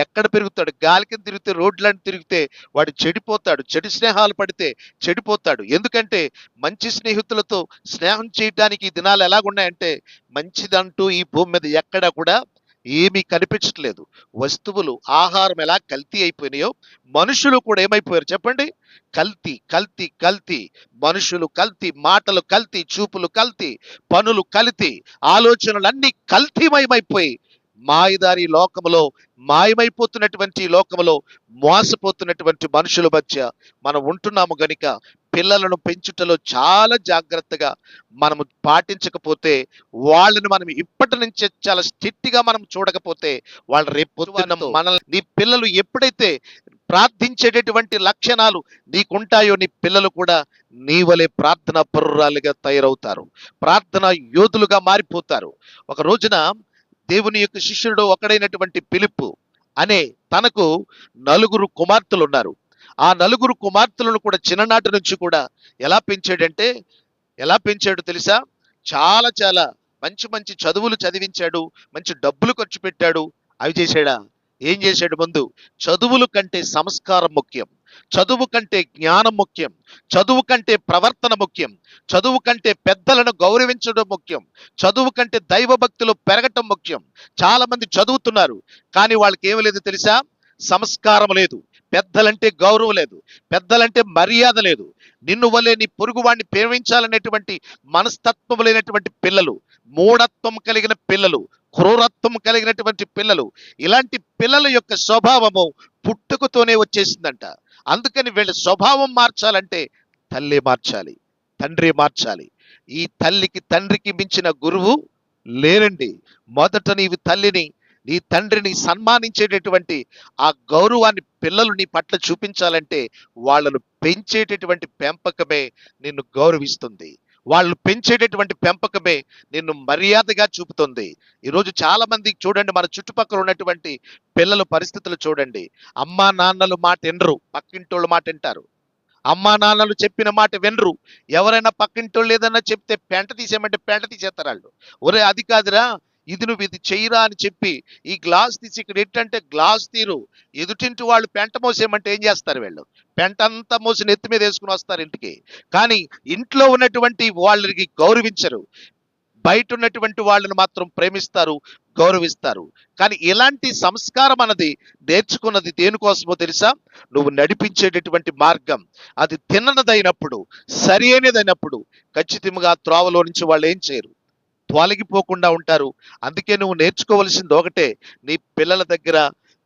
ఎక్కడ పెరుగుతాడు? గాలికి తిరిగితే, రోడ్లను తిరిగితే వాడు చెడిపోతాడు. చెడు స్నేహాలు పడితే చెడిపోతాడు. ఎందుకంటే మంచి స్నేహితులతో స్నేహం చేయడానికి ఈ దినాలు ఎలాగున్నాయంటే మంచిదంటూ ఈ భూమి మీద ఎక్కడ కూడా ఏమీ కనిపించట్లేదు. వస్తువులు, ఆహారం ఎలా కల్తీ అయిపోయినాయో మనుషులు కూడా ఏమైపోయారు చెప్పండి? కల్తీ కల్తీ కల్తీ. మనుషులు కల్తీ, మాటలు కల్తీ, చూపులు కల్తీ, పనులు కల్తీ, ఆలోచనలన్నీ కల్తీమయమైపోయి మాయదారి లోకములో, మాయమైపోతున్నటువంటి లోకములో మోసపోతున్నటువంటి మనుషుల మధ్య మనం ఉంటున్నాము గనుక పిల్లలను పెంచుటలో చాలా జాగ్రత్తగా మనము పాటించకపోతే, వాళ్ళని మనం ఇప్పటి నుంచే చాలా స్ట్రిక్ట్గా మనం చూడకపోతే వాళ్ళు రేపు మనల్ని, నీ పిల్లలు ఎప్పుడైతే ప్రార్థించేటటువంటి లక్షణాలు నీకుంటాయో నీ పిల్లలు కూడా నీ వలె ప్రార్థన పరురాలుగా తయారవుతారు, ప్రార్థన యోధులుగా మారిపోతారు. ఒక రోజున దేవుని యొక్క శిష్యుడు ఒకడైనటువంటి ఫిలిప్పు అనే తనకు 9 కుమార్తెలు ఉన్నారు. ఆ 9 కుమార్తెలను కూడా చిన్ననాటి నుంచి కూడా ఎలా పెంచాడు తెలుసా? చాలా చాలా మంచి మంచి చదువులు చదివించాడు, మంచి డబ్బులు ఖర్చు పెట్టాడు. అవి చేశాడా? ఏం చేశాడు? ముందు చదువుల కంటే సంస్కారం ముఖ్యం, చదువు కంటే జ్ఞానం ముఖ్యం, చదువు కంటే ప్రవర్తన ముఖ్యం, చదువు కంటే పెద్దలను గౌరవించడం ముఖ్యం, చదువు కంటే దైవభక్తులు పెరగటం ముఖ్యం. చాలా మంది చదువుతున్నారు కానీ వాళ్ళకి ఏమి లేదు తెలుసా? సంస్కారం లేదు, పెద్దలంటే గౌరవం లేదు, పెద్దలంటే మర్యాద లేదు. నిన్ను వలె నీ పొరుగువాడిని ప్రేమించాలనేటువంటి మనస్తత్వం లేనటువంటి పిల్లలు, మూఢత్వం కలిగిన పిల్లలు, క్రూరత్వం కలిగినటువంటి పిల్లలు, ఇలాంటి పిల్లల యొక్క స్వభావము పుట్టుకతోనే వచ్చేసిందంట. అందుకని వీళ్ళ స్వభావం మార్చాలంటే తల్లి మార్చాలి, తండ్రి మార్చాలి. ఈ తల్లికి తండ్రికి మించిన గురువు లేరండి. మొదట నీవు తల్లిని, నీ తండ్రిని సన్మానించేటటువంటి ఆ గౌరవాన్ని పిల్లలు నీ పట్ల చూపించాలంటే వాళ్ళను పెంచేటటువంటి పెంపకమే నిన్ను గౌరవిస్తుంది, వాళ్ళు పెంచేటటువంటి పెంపకమే నిన్ను మర్యాదగా చూపుతుంది. ఈరోజు చాలా మంది చూడండి, మన చుట్టుపక్కల ఉన్నటువంటి పిల్లల పరిస్థితులు చూడండి. అమ్మా నాన్నలు మాట వినరు, పక్కింటోళ్ళ మాట వింటారు. అమ్మా నాన్నలు చెప్పిన మాట వినరు. ఎవరైనా పక్కింటోళ్ళు ఏదన్నా చెప్తే పెంట తీసేయమంటే పెంట తీసేస్తారు వాళ్ళు. ఒరే అది కాదురా, ఇది నువ్వు ఇది చెయ్యరా అని చెప్పి ఈ గ్లాస్ తీసి ఇక్కడ ఏంటంటే గ్లాస్ తీరు, ఎదుటింటి వాళ్ళు పెంట మోసేయమంటే ఏం చేస్తారు? వీళ్ళు పెంట అంతా మోసి నెత్తి మీద వేసుకుని వస్తారు ఇంటికి. కానీ ఇంట్లో ఉన్నటువంటి వాళ్ళకి గౌరవించరు, బయట ఉన్నటువంటి వాళ్ళని మాత్రం ప్రేమిస్తారు, గౌరవిస్తారు. కానీ ఇలాంటి సంస్కారం అన్నది నేర్చుకున్నది దేనికోసమో తెలుసా? నువ్వు నడిపించేటటువంటి మార్గం అది తిన్నదైనప్పుడు, సరి అయినదైనప్పుడు ఖచ్చితంగా త్రోవలో నుంచి వాళ్ళు ఏం చేయరు, తొలగిపోకుండా ఉంటారు. అందుకే నువ్వు నేర్చుకోవలసింది ఒకటే, నీ పిల్లల దగ్గర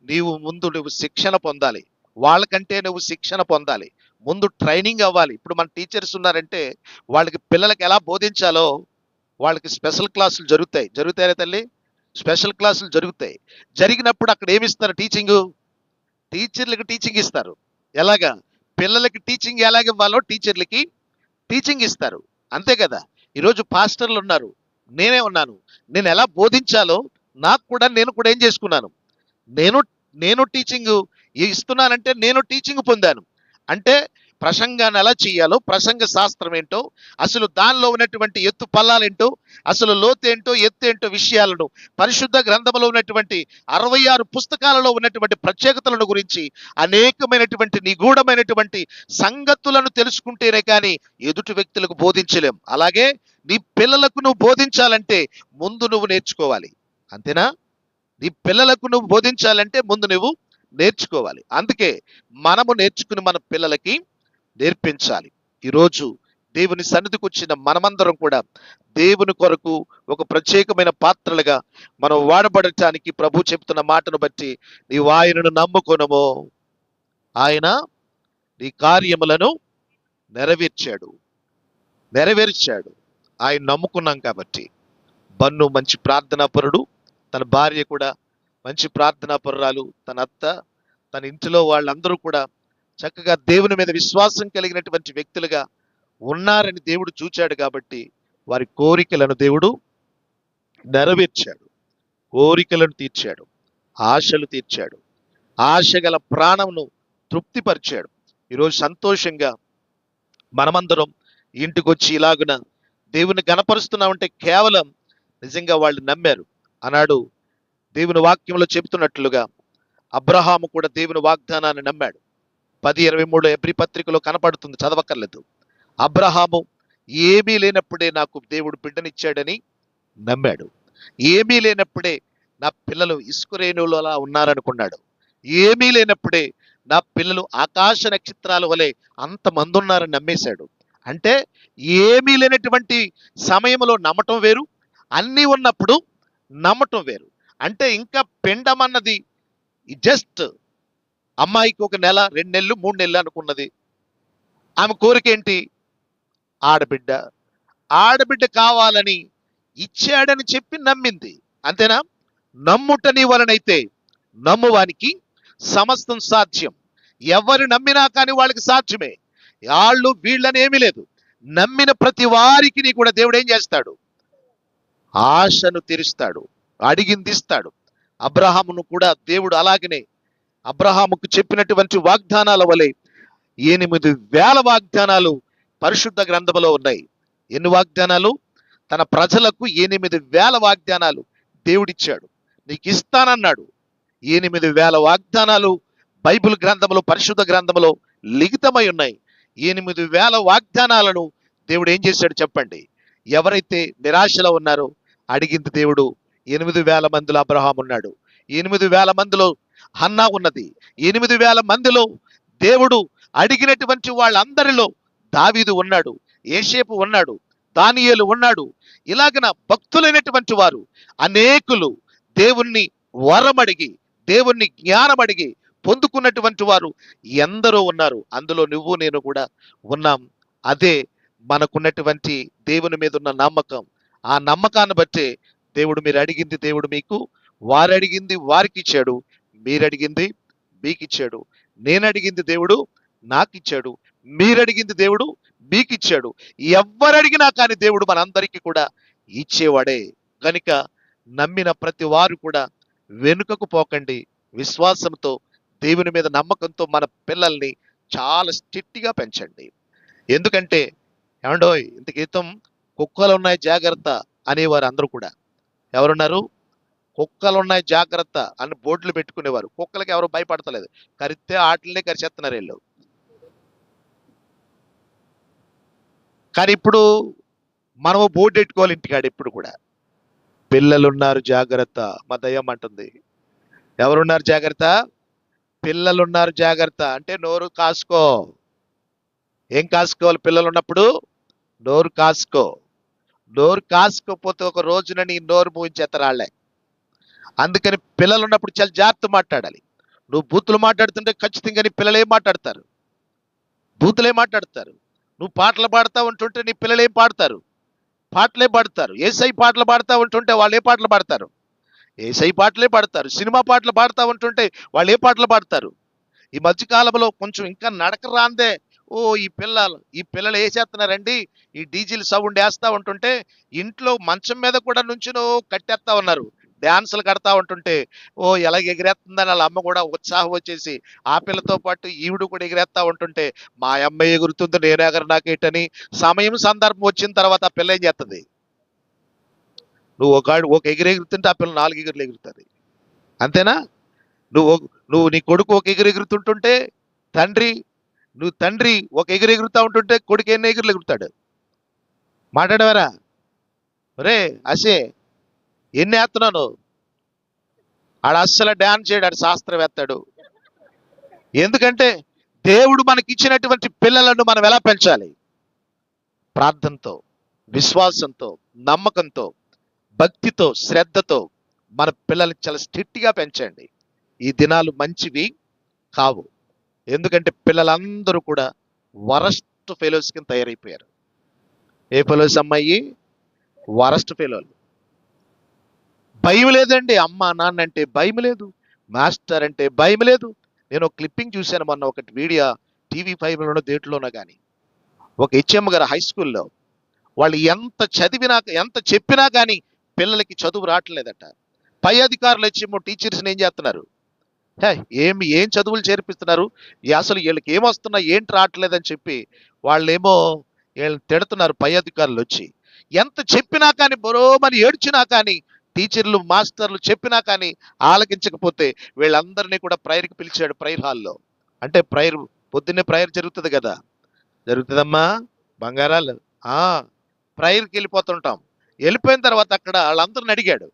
నువ్వు శిక్షణ పొందాలి. వాళ్ళకంటే నువ్వు శిక్షణ పొందాలి, ముందు ట్రైనింగ్ అవ్వాలి. ఇప్పుడు మన టీచర్స్ ఉన్నారంటే వాళ్ళకి పిల్లలకి ఎలా బోధించాలో వాళ్ళకి స్పెషల్ క్లాసులు జరుగుతాయి తల్లి, స్పెషల్ క్లాసులు జరిగినప్పుడు అక్కడ ఏమిస్తారు? టీచర్లకు టీచింగ్ ఇస్తారు. ఎలాగా? పిల్లలకి టీచింగ్ ఎలాగివ్వాలో టీచర్లకి టీచింగ్ ఇస్తారు, అంతే కదా. ఈరోజు పాస్టర్లు ఉన్నారు, నేనే ఉన్నాను. నేను ఎలా బోధించాలో నేను కూడా ఏం చేసుకున్నాను, నేను నేను టీచింగ్ ఇస్తున్నానంటే నేను టీచింగ్ పొందాను. అంటే ప్రసంగాన్ని ఎలా చేయాలో, ప్రసంగ శాస్త్రం ఏంటో, అసలు దానిలో ఉన్నటువంటి ఎత్తు పల్లాలేంటో, అసలు లోతేంటో ఎత్తేంటో విషయాలను పరిశుద్ధ గ్రంథంలో ఉన్నటువంటి 66 పుస్తకాలలో ఉన్నటువంటి ప్రత్యేకతలను గురించి అనేకమైనటువంటి నిగూఢమైనటువంటి సంగతులను తెలుసుకుంటేనే కానీ ఎదుటి వ్యక్తులకు బోధించలేం. అలాగే నీ పిల్లలకు నువ్వు బోధించాలంటే ముందు నువ్వు నేర్చుకోవాలి, అంతేనా? నీ పిల్లలకు నువ్వు బోధించాలంటే ముందు నువ్వు నేర్చుకోవాలి. అందుకే మనము నేర్చుకుని మన పిల్లలకి నేర్పించాలి. ఈరోజు దేవుని సన్నిధికి వచ్చిన మనమందరం కూడా దేవుని కొరకు ఒక ప్రత్యేకమైన పాత్రలుగా మనం వాడబడటానికి ప్రభు చెప్తున్న మాటను బట్టి నీవు ఆయనను నమ్ముకొనము, ఆయన నీ కార్యములను నెరవేర్చాడు. ఆయన నమ్ముకున్నాం కాబట్టి. బన్ను మంచి ప్రార్థనాపరుడు, తన భార్య కూడా మంచి ప్రార్థనాపరురాలు, తన అత్త, తన ఇంటిలో వాళ్ళందరూ కూడా చక్కగా దేవుని మీద విశ్వాసం కలిగినటువంటి వ్యక్తులుగా ఉన్నారని దేవుడు చూచాడు కాబట్టి వారి కోరికలను దేవుడు నెరవేర్చాడు, కోరికలను తీర్చాడు, ఆశలు తీర్చాడు, ఆశ గల ప్రాణమును తృప్తిపరిచాడు. ఈరోజు సంతోషంగా మనమందరం ఇంటికి వచ్చి ఇలాగున దేవుని గణపరుస్తున్నామంటే కేవలం నిజంగా వాళ్ళు నమ్మారు. అన్నాడు దేవుని వాక్యంలో చెబుతున్నట్లుగా అబ్రహాము కూడా దేవుని వాగ్దానాన్ని నమ్మాడు. 10:23 ఎబ్రీ పత్రికలో కనపడుతుంది, చదవక్కర్లేదు. అబ్రహాము ఏమీ లేనప్పుడే నాకు దేవుడు బిడ్డనిచ్చాడని నమ్మాడు. ఏమీ లేనప్పుడే నా పిల్లలు ఇసుకరేణువులా ఉన్నారనుకున్నాడు. ఏమీ లేనప్పుడే నా పిల్లలు ఆకాశ నక్షత్రాల వలె అంతమంది ఉన్నారని నమ్మేశాడు. అంటే ఏమీ లేనటువంటి సమయంలో నమ్మటం వేరు, అన్నీ ఉన్నప్పుడు నమ్మటం వేరు. అంటే ఇంకా పిండం అన్నది జస్ట్ అమ్మాయికి 1 నెల 2 నెలలు 3 నెలలు అనుకున్నది. ఆమె కోరిక ఏంటి? ఆడబిడ్డ కావాలని ఇచ్చాడని చెప్పి నమ్మింది, అంతేనా? నమ్ముట నీ వలనైతే నమ్మువానికి సమస్తం సాధ్యం. ఎవరు నమ్మినా కానీ వాళ్ళకి సాధ్యమే. వాళ్ళు వీళ్ళని ఏమీ లేదు, నమ్మిన ప్రతి వారికి కూడా దేవుడు ఏం చేస్తాడు? ఆశను తీరుస్తాడు, అడిగింది ఇస్తాడు. అబ్రహామును కూడా దేవుడు అలాగనే అబ్రహాముకు చెప్పినటువంటి వాగ్దానాల వలె 8,000 వాగ్దానాలు పరిశుద్ధ గ్రంథంలో ఉన్నాయి. ఎన్ని వాగ్దానాలు? తన ప్రజలకు 8,000 వాగ్దానాలు దేవుడిచ్చాడు. నీకు ఇస్తానన్నాడు. 8,000 వాగ్దానాలు బైబిల్ గ్రంథంలో, పరిశుద్ధ గ్రంథంలో లిఖితమై ఉన్నాయి. 8,000 వాగ్దానాలను దేవుడు ఏం చేశాడు చెప్పండి? ఎవరైతే నిరాశలో ఉన్నారో అడిగింది దేవుడు. 8,000 మందిలో అబ్రహాం ఉన్నాడు, 8,000 మందిలో హన్నా ఉన్నది, 8,000 మందిలో దేవుడు అడిగినటువంటి వాళ్ళందరిలో దావీదు ఉన్నాడు, యేషేపు ఉన్నాడు, దానియేలు ఉన్నాడు. ఇలాగన భక్తులైనటువంటి వారు అనేకులు దేవుణ్ణి వరమడిగి, దేవుణ్ణి జ్ఞానమడిగి పొందుకున్నటువంటి వారు ఎందరో ఉన్నారు. అందులో నువ్వు నేను కూడా ఉన్నాం. అదే మనకున్నటువంటి దేవుని మీద ఉన్న నమ్మకం. ఆ నమ్మకాన్ని బట్టే దేవుడు మీరు అడిగింది దేవుడు మీకు, వారు అడిగింది వారికి ఇచ్చాడు, మీరు అడిగింది మీకు ఇచ్చాడు. నేను అడిగింది దేవుడు నాకు ఇచ్చాడు, మీరు అడిగింది దేవుడు మీకు ఇచ్చాడు. ఎవరు అడిగినా కానీ దేవుడు మనందరికీ కూడా ఇచ్చేవాడే. కనుక నమ్మిన ప్రతి వారు కూడా వెనుకకు పోకండి. విశ్వాసంతో, దేవుని మీద నమ్మకంతో మన పిల్లల్ని చాలా స్ట్రిక్ట్గా పెంచండి. ఎందుకంటే ఏమండోయ్, ఇంత క్రితం కుక్కలు ఉన్నాయి జాగ్రత్త అనేవారు అందరూ కూడా. ఎవరున్నారు? కుక్కలు ఉన్నాయి జాగ్రత్త అని బోర్డులు పెట్టుకునేవారు. కుక్కలకి ఎవరు భయపడతలేదు, కరిస్తే ఆటలనే కరిచేస్తున్నారు వీళ్ళు. కానీ ఇప్పుడు మనము బోర్డు పెట్టుకోవాలి ఇంటికాడ. ఇప్పుడు కూడా పిల్లలున్నారు జాగ్రత్త, మా దయ్యం అంటుంది. ఎవరున్నారు జాగ్రత్త? పిల్లలున్నారు జాగ్రత్త. అంటే నోరు కాసుకో. ఏం కాసుకోవాలి? పిల్లలు ఉన్నప్పుడు నోరు కాసుకో. నోరు కాసుకోకపోతే ఒక రోజున నీ నోరు మూయించేత్తరాళ్లే. అందుకని పిల్లలు ఉన్నప్పుడు చాలా జాగ్రత్త మాట్లాడాలి. నువ్వు బూతులు మాట్లాడుతుంటే ఖచ్చితంగా నీ పిల్లలు ఏం మాట్లాడతారు? బూతులే మాట్లాడతారు. నువ్వు పాటలు పాడుతూ ఉంటుంటే నీ పిల్లలు ఏం పాడతారు? పాటలే పాడతారు. ఏసై పాటలు పాడుతూ ఉంటుంటే వాళ్ళు ఏ పాటలు పాడతారు? ఏసై పాటలే పాడతారు. సినిమా పాటలు పాడుతూ ఉంటుంటే వాళ్ళు ఏ పాటలు పాడతారు? ఈ మధ్యకాలంలో కొంచెం ఇంకా నడక రాందే, ఓ ఈ పిల్లలు వేసేస్తున్నారండి, ఈ డీజిల్ సౌండ్ వేస్తా ఉంటుంటే ఇంట్లో మంచం మీద కూడా నుంచుని కట్టేస్తా ఉన్నారు, డాన్సులు కడతా ఉంటుంటే ఓ ఎలా ఎగిరేస్తుందని వాళ్ళ అమ్మ కూడా ఉత్సాహం వచ్చేసి ఆ పిల్లతో పాటు ఈవిడ కూడా ఎగిరేస్తా ఉంటుంటే మా అమ్మ ఎగురుతుంది నేను ఎగరు నాకేటని సమయం సందర్భం వచ్చిన తర్వాత ఆ పిల్ల ఏం చేస్తుంది, నువ్వు ఒక ఎగిరి ఎగురుతుంటే ఆ పిల్ల 4 ఎగురులు ఎగురుతుంది. అంతేనా? నువ్వు నువ్వు నీ కొడుకు ఒక ఎగురు ఎగురుతుంటుంటే తండ్రి ఒక ఎగురు ఎగురుతా ఉంటుంటే కొడుకు ఎన్ని ఎగురులు ఎగురుతాడు? మాట్లాడవారా? రే అసే ఎన్ని వేస్తున్నాను? ఆడు అస్సలు డాన్స్ చేయడు, ఆడు శాస్త్రవేత్తాడు. ఎందుకంటే దేవుడు మనకిచ్చినటువంటి పిల్లలను మనం ఎలా పెంచాలి? ప్రార్థనతో, విశ్వాసంతో, నమ్మకంతో, భక్తితో, శ్రద్ధతో మన పిల్లల్ని చాలా స్ట్రిక్ట్గా పెంచండి. ఈ దినాలు మంచివి కావు. ఎందుకంటే పిల్లలందరూ కూడా వరస్ట్ ఫెలోస్ కింద తయారైపోయారు. ఏ ఫెలోస్ అమ్మాయి? వరస్ట్ ఫెలోలు. భయం లేదండి, అమ్మ నాన్న అంటే భయం లేదు, మాస్టర్ అంటే భయం లేదు. నేను ఒక క్లిప్పింగ్ చూశాను మొన్న, ఒకటి వీడియో TV5లోనో దేంట్లోనో కానీ, ఒక హెచ్ఎం గారు హై స్కూల్లో వాళ్ళు ఎంత చెప్పినా కానీ పిల్లలకి చదువు రావట్లేదట. పై అధికారులు వచ్చేమో టీచర్స్ని ఏం చేస్తున్నారు, ఏం చదువులు చేర్పిస్తున్నారు, అసలు వీళ్ళకి ఏమొస్తున్నా ఏంటి రావట్లేదని చెప్పి వాళ్ళేమో వీళ్ళని తిడుతున్నారు. పై అధికారులు వచ్చి ఎంత చెప్పినా కానీ, బరోమని ఏడ్చినా కానీ, టీచర్లు మాస్టర్లు చెప్పినా కానీ ఆలకించకపోతే వీళ్ళందరినీ కూడా ప్రేయర్కి పిలిచాడు, ప్రేయర్ హాల్లో. అంటే పొద్దున్నే ప్రేయర్ జరుగుతుంది కదా, జరుగుతుందమ్మా బంగారాలు. ప్రేయర్కి వెళ్ళిపోతుంటాం. వెళ్ళిపోయిన తర్వాత అక్కడ వాళ్ళందరిని అడిగాడు,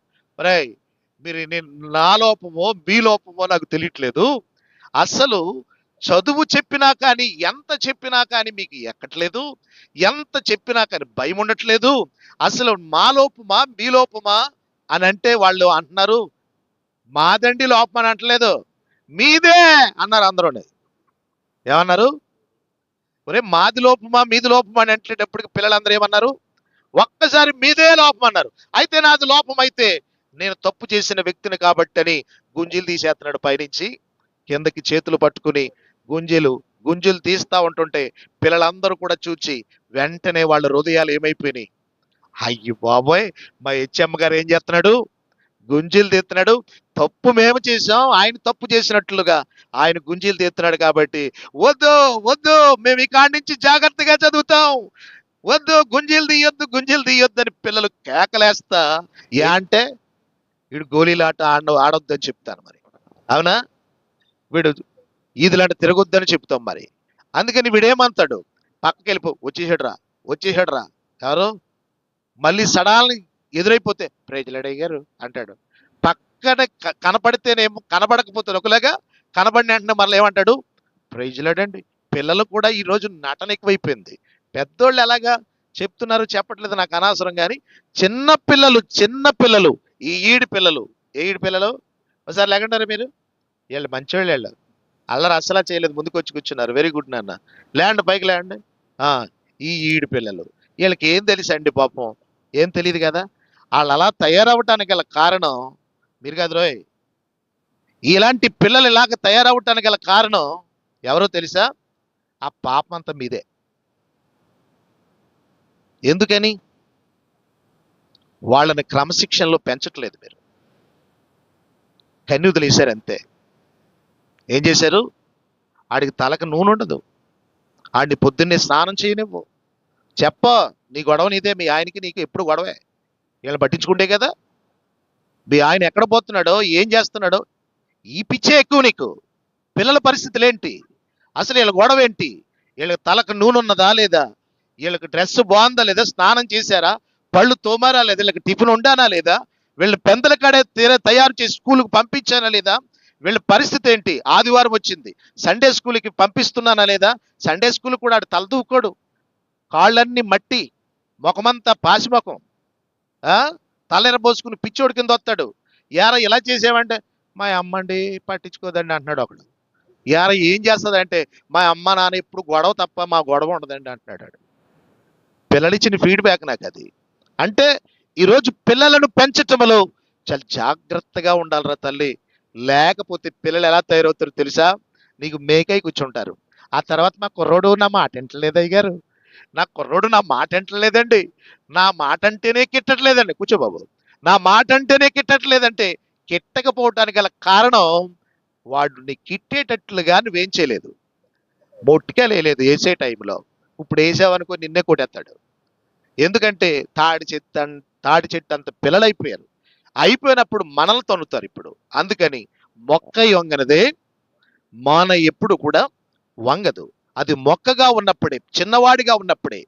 మీరు నా లోపమో మీ లోపమో నాకు తెలియట్లేదు, అసలు చదువు చెప్పినా కానీ ఎంత చెప్పినా కానీ మీకు ఎక్కట్లేదు, ఎంత చెప్పినా కానీ భయం ఉండట్లేదు, అసలు మా లోపమా మీ లోపమా అని అంటే వాళ్ళు అంటున్నారు, మాదండి లోపం అని అంటలేదు, మీదే అన్నారు అందరూ. ఏమన్నారు? మాది లోపమా మీది లోపమా అని అంటేటప్పటికి పిల్లలందరూ ఏమన్నారు? ఒక్కసారి మీదే లోపం అన్నారు. అయితే నాది లోపం అయితే నేను తప్పు చేసిన వ్యక్తిని కాబట్టి అని గుంజీలు తీసేస్తున్నాడు. పైనుంచి కిందకి చేతులు పట్టుకుని గుంజీలు తీస్తా ఉంటుంటే పిల్లలందరూ కూడా చూచి వెంటనే వాళ్ళ హృదయాలు ఏమైపోయినాయి, అయ్యి బాబోయ్ మా హెచ్ఎం గారు ఏం చేస్తున్నాడు, గుంజీలు తీస్తున్నాడు, తప్పు మేము చేసాం, ఆయన తప్పు చేసినట్లుగా ఆయన గుంజీలు తీస్తున్నాడు కాబట్టి వద్దు మేము ఈ కాడి నుంచి జాగ్రత్తగా చదువుతాం, వద్దు గుంజీలు తీయొద్దు అని పిల్లలు కేకలేస్తా అంటే వీడు గోళీలాట ఆడొద్దని చెప్తాను మరి. అవునా? వీడు ఈదులాట తిరగొద్దని చెప్తాం మరి. అందుకని వీడేమంటాడు, పక్కకి వెళ్ళిపో, వచ్చేసాడు రా ఎవరు, మళ్ళీ సడాల్ని ఎదురైపోతే ప్రైజ్లాడయ్య గారు అంటాడు. పక్కన కనపడితేనేమో, కనబడకపోతే ఒకలాగా, కనబడిన వెంటనే మళ్ళీ ఏమంటాడు, ప్రైజ్లాడండి. పిల్లలు కూడా ఈరోజు నటన ఎక్కువైపోయింది. పెద్దోళ్ళు ఎలాగా చెప్తున్నారు చెప్పట్లేదు నాకు అనవసరం, కానీ చిన్న పిల్లలు ఈ ఈడి పిల్లలు ఒకసారి లేకుంటారు మీరు, వీళ్ళు మంచివాళ్ళు, వీళ్ళు అల్లరి అసలా చేయలేదు, ముందుకు వచ్చి కూర్చున్నారు. వెరీ గుడ్ నాన్న, ల్యాండ్ పైకి ల్యాండ్. ఈ ఈడి పిల్లలు వీళ్ళకి ఏం తెలుసండి పాపం, ఏం తెలియదు కదా. వాళ్ళు అలా తయారవటానికి గల కారణం మీరు కాదు రోయ్. ఇలాంటి పిల్లలు ఇలాగ తయారవటానికి గల కారణం ఎవరో తెలుసా? ఆ పాపం అంతా మీదే. ఎందుకని? వాళ్ళని క్రమశిక్షణలో పెంచట్లేదు మీరు, కన్ను వదిలేశారు అంతే. ఏం చేశారు? ఆడికి తలకు నూనె ఉండదు, ఆడిని పొద్దున్నే స్నానం చేయనివ్వు, నీ గొడవ నీదే, మీ ఆయనకి నీకు ఎప్పుడు గొడవే, వీళ్ళని పట్టించుకుంటే కదా. మీ ఆయన ఎక్కడ పోతున్నాడో ఏం చేస్తున్నాడో ఈ పిచ్చే ఎక్కువ నీకు. పిల్లల పరిస్థితులు ఏంటి, అసలు వీళ్ళ గొడవ ఏంటి, వీళ్ళకి తలకు నూనె ఉన్నదా లేదా, వీళ్ళకి డ్రెస్ బాగుందా లేదా, స్నానం చేశారా, పళ్ళు తోమారా లేదా, వీళ్ళకి టిఫిన్ ఉండానా లేదా, వీళ్ళని పెందల కాడే తయారు చేసి స్కూల్కి పంపించానా లేదా, వీళ్ళ పరిస్థితి ఏంటి, ఆదివారం వచ్చింది సండే స్కూల్కి పంపిస్తున్నానా లేదా, సండే స్కూల్ కూడా ఆడు తలదూకోడు, కాళ్ళన్నీ మట్టి, ముఖమంతా పాసిముఖం, తలెరబోసుకుని పిచ్చోడి కింద వస్తాడు. ఇలా చేసేవంటే మా అమ్మండి పట్టించుకోదండి అంటున్నాడు ఒకడు. ఏం చేస్తుందంటే మా అమ్మ నాన్న ఇప్పుడు గొడవ తప్ప మా గొడవ ఉండదండి అంటున్నాడు. పిల్లలిచ్చిన ఫీడ్బ్యాక్ నాకు అది. అంటే ఈరోజు పిల్లలను పెంచటంలో చాలా జాగ్రత్తగా ఉండాలిరా తల్లి, లేకపోతే పిల్లలు ఎలా తయారవుతారో తెలుసా? నీకు మేకై కూర్చుంటారు. ఆ తర్వాత మా కుర్రోడు నా మాట వింటలేదు అయ్యగారు, నా కుర్రోడు నా మాట వింటలేదండి, నా మాట అంటేనే కిట్టట్లేదండి. కూర్చో బాబు. నా మాట అంటేనే కిట్టట్లేదంటే కిట్టకపోవటానికి గల కారణం వాడు నీ కిట్టేటట్లుగా నువ్వేం చేయలేదు, మొట్టిగా లేదు వేసే టైంలో. ఇప్పుడు వేసావనుకో నిన్నే కొట్టేస్తాడు. ఎందుకంటే తాడి చెట్టు అంత పిల్లలైపోయారు. అయిపోయినప్పుడు మనల్ని తన్నుతారు ఇప్పుడు. అందుకని మొక్క వంగనదే మాన ఎప్పుడు కూడా వంగదు. అది మొక్కగా ఉన్నప్పుడే, చిన్నవాడిగా ఉన్నప్పుడే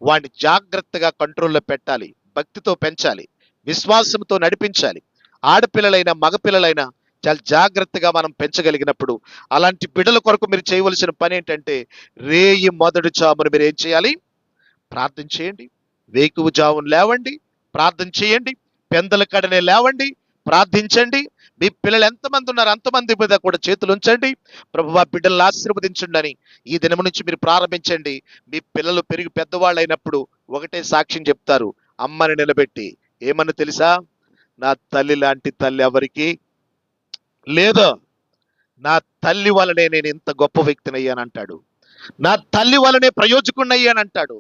వాడిని జాగ్రత్తగా కంట్రోల్లో పెట్టాలి, భక్తితో పెంచాలి, విశ్వాసంతో నడిపించాలి. ఆడపిల్లలైనా మగపిల్లలైనా చాలా జాగ్రత్తగా మనం పెంచగలిగినప్పుడు అలాంటి బిడ్డల కొరకు మీరు చేయవలసిన పని ఏంటంటే రేయి మొదటి జామున మీరు ఏం చేయాలి? ప్రార్థన చేయండి. వేకువ జామున లేవండి, ప్రార్థన చేయండి. పెందల కడనే లేవండి, ప్రార్థించండి. మీ పిల్లలు ఎంతమంది ఉన్నారు అంతమంది మీద కూడా చేతులు ఉంచండి. ప్రభువా బిడ్డలను ఆశీర్వదించండి అని ఈ దినం నుంచి మీరు ప్రారంభించండి. మీ పిల్లలు పెరిగి పెద్దవాళ్ళు అయినప్పుడు ఒకటే సాక్ష్యం చెప్తారు, అమ్మని నిలబెట్టి. ఏమని తెలుసా? నా తల్లి లాంటి తల్లి ఎవరికి లేదు, నా తల్లి వలనే నేను ఇంత గొప్ప వ్యక్తిని అయ్యానంటాడు, నా తల్లి వలనే ప్రయోజకుడిని అయ్యానంటాడు.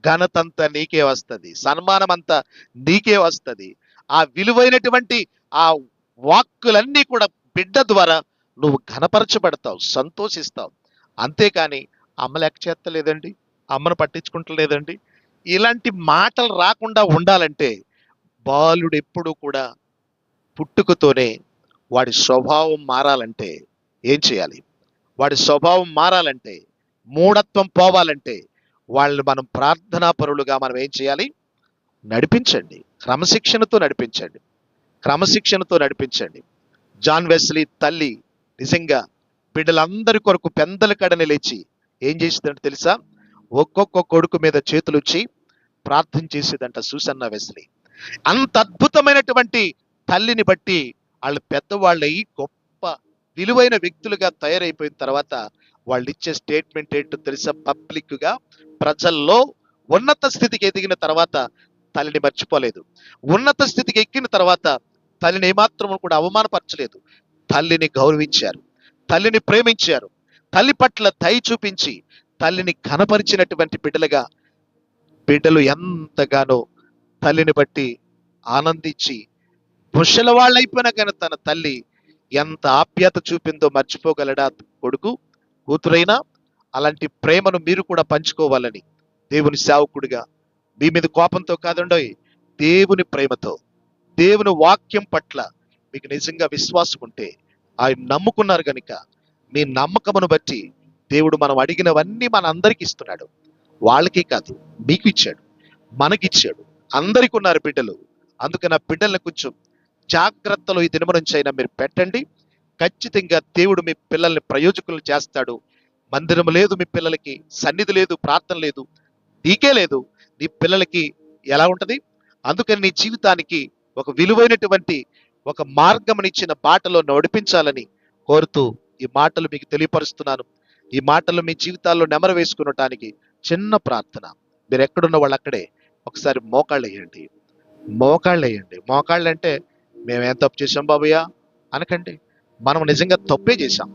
ఘనతంతా నీకే వస్తుంది, సన్మానం అంతా నీకే వస్తుంది. ఆ విలువైనటువంటి ఆ వాక్కులన్నీ కూడా బిడ్డ ద్వారా నువ్వు ఘనపరచబడతావు, సంతోషిస్తావు. అంతేకాని అమ్మ లెక్క చేస్తలేదండి, అమ్మను పట్టించుకుంటలేదండి, ఇలాంటి మాటలు రాకుండా ఉండాలంటే బాలుడు ఎప్పుడు కూడా పుట్టుకతోనే వాడి స్వభావం మారాలంటే ఏం చేయాలి? వాడి స్వభావం మారాలంటే, మూఢత్వం పోవాలంటే వాళ్ళని మనం ప్రార్థనా పరులుగా మనం ఏం చేయాలి? నడిపించండి, క్రమశిక్షణతో నడిపించండి, క్రమశిక్షణతో నడిపించండి. జాన్ వెస్లీ తల్లి నిజంగా బిడ్డలందరి కొరకు పెందల కడని లేచి ఏం చేసిందంటే తెలుసా? ఒక్కొక్క కొడుకు మీద చేతులు వచ్చి ప్రార్థన చేసేదంట సూసన్న వెస్లీ. అంత అద్భుతమైనటువంటి తల్లిని బట్టి వాళ్ళు పెద్దవాళ్ళయి గొప్ప విలువైన వ్యక్తులుగా తయారైపోయిన తర్వాత వాళ్ళు ఇచ్చే స్టేట్మెంట్ ఏంటో తెలుసా? పబ్లిక్ గా ప్రజల్లో ఉన్నత స్థితికి ఎదిగిన తర్వాత తల్లిని మర్చిపోలేదు, ఉన్నత స్థితికి ఎక్కిన తర్వాత తల్లిని ఏమాత్రం కూడా అవమానపరచలేదు. తల్లిని గౌరవించారు, తల్లిని ప్రేమించారు, తల్లి పట్ల దయ చూపించి తల్లిని ఘనపరిచినటువంటి బిడ్డలుగా బిడ్డలు ఎంతగానో తల్లిని బట్టి ఆనందించి ముసలివాళ్ళైపోయినా కానీ తన తల్లి ఎంత ఆప్యాయత చూపిందో మర్చిపోగలడా కొడుకు కూతురైనా? అలాంటి ప్రేమను మీరు కూడా పంచుకోవాలని దేవుని సేవకుడిగా మీ మీద కోపంతో కాదండోయ్, దేవుని ప్రేమతో, దేవుని వాక్యం పట్ల మీకు నిజంగా విశ్వాసం ఉంటే, ఆయన నమ్ముకున్నారు కనుక మీ నమ్మకమును బట్టి దేవుడు మనం అడిగినవన్నీ మన అందరికి ఇస్తున్నాడు. వాళ్ళకి కాదు, మీకు ఇచ్చాడు, మనకిచ్చాడు, అందరికి ఉన్నారు బిడ్డలు. అందుకని ఆ బిడ్డలను కొంచెం జాగ్రత్తలో ఈ దినము నుంచి అయినా మీరు పెట్టండి. ఖచ్చితంగా దేవుడు మీ పిల్లల్ని ప్రయోజకులు చేస్తాడు. మందిరం లేదు మీ పిల్లలకి, సన్నిధి లేదు, ప్రార్థన లేదు, నీకే లేదు, నీ పిల్లలకి ఎలా ఉంటది? అందుకని నీ జీవితానికి ఒక విలువైనటువంటి ఒక మార్గమునిచ్చిన బాటలో నడిపించాలని కోరుతూ ఈ మాటలు మీకు తెలియపరుస్తున్నాను. ఈ మాటలు మీ జీవితాల్లో నెమరు వేసుకునటానికి చిన్న ప్రార్థన. మీరు ఎక్కడున్న వాళ్ళు అక్కడే ఒకసారి మోకాళ్ళు వేయండి, మోకాళ్ళు వేయండి. మోకాళ్ళు అంటే మేమేం తప్పు చేసాం బాబయ్య అనకండి, మనం నిజంగా తప్పే చేశాం.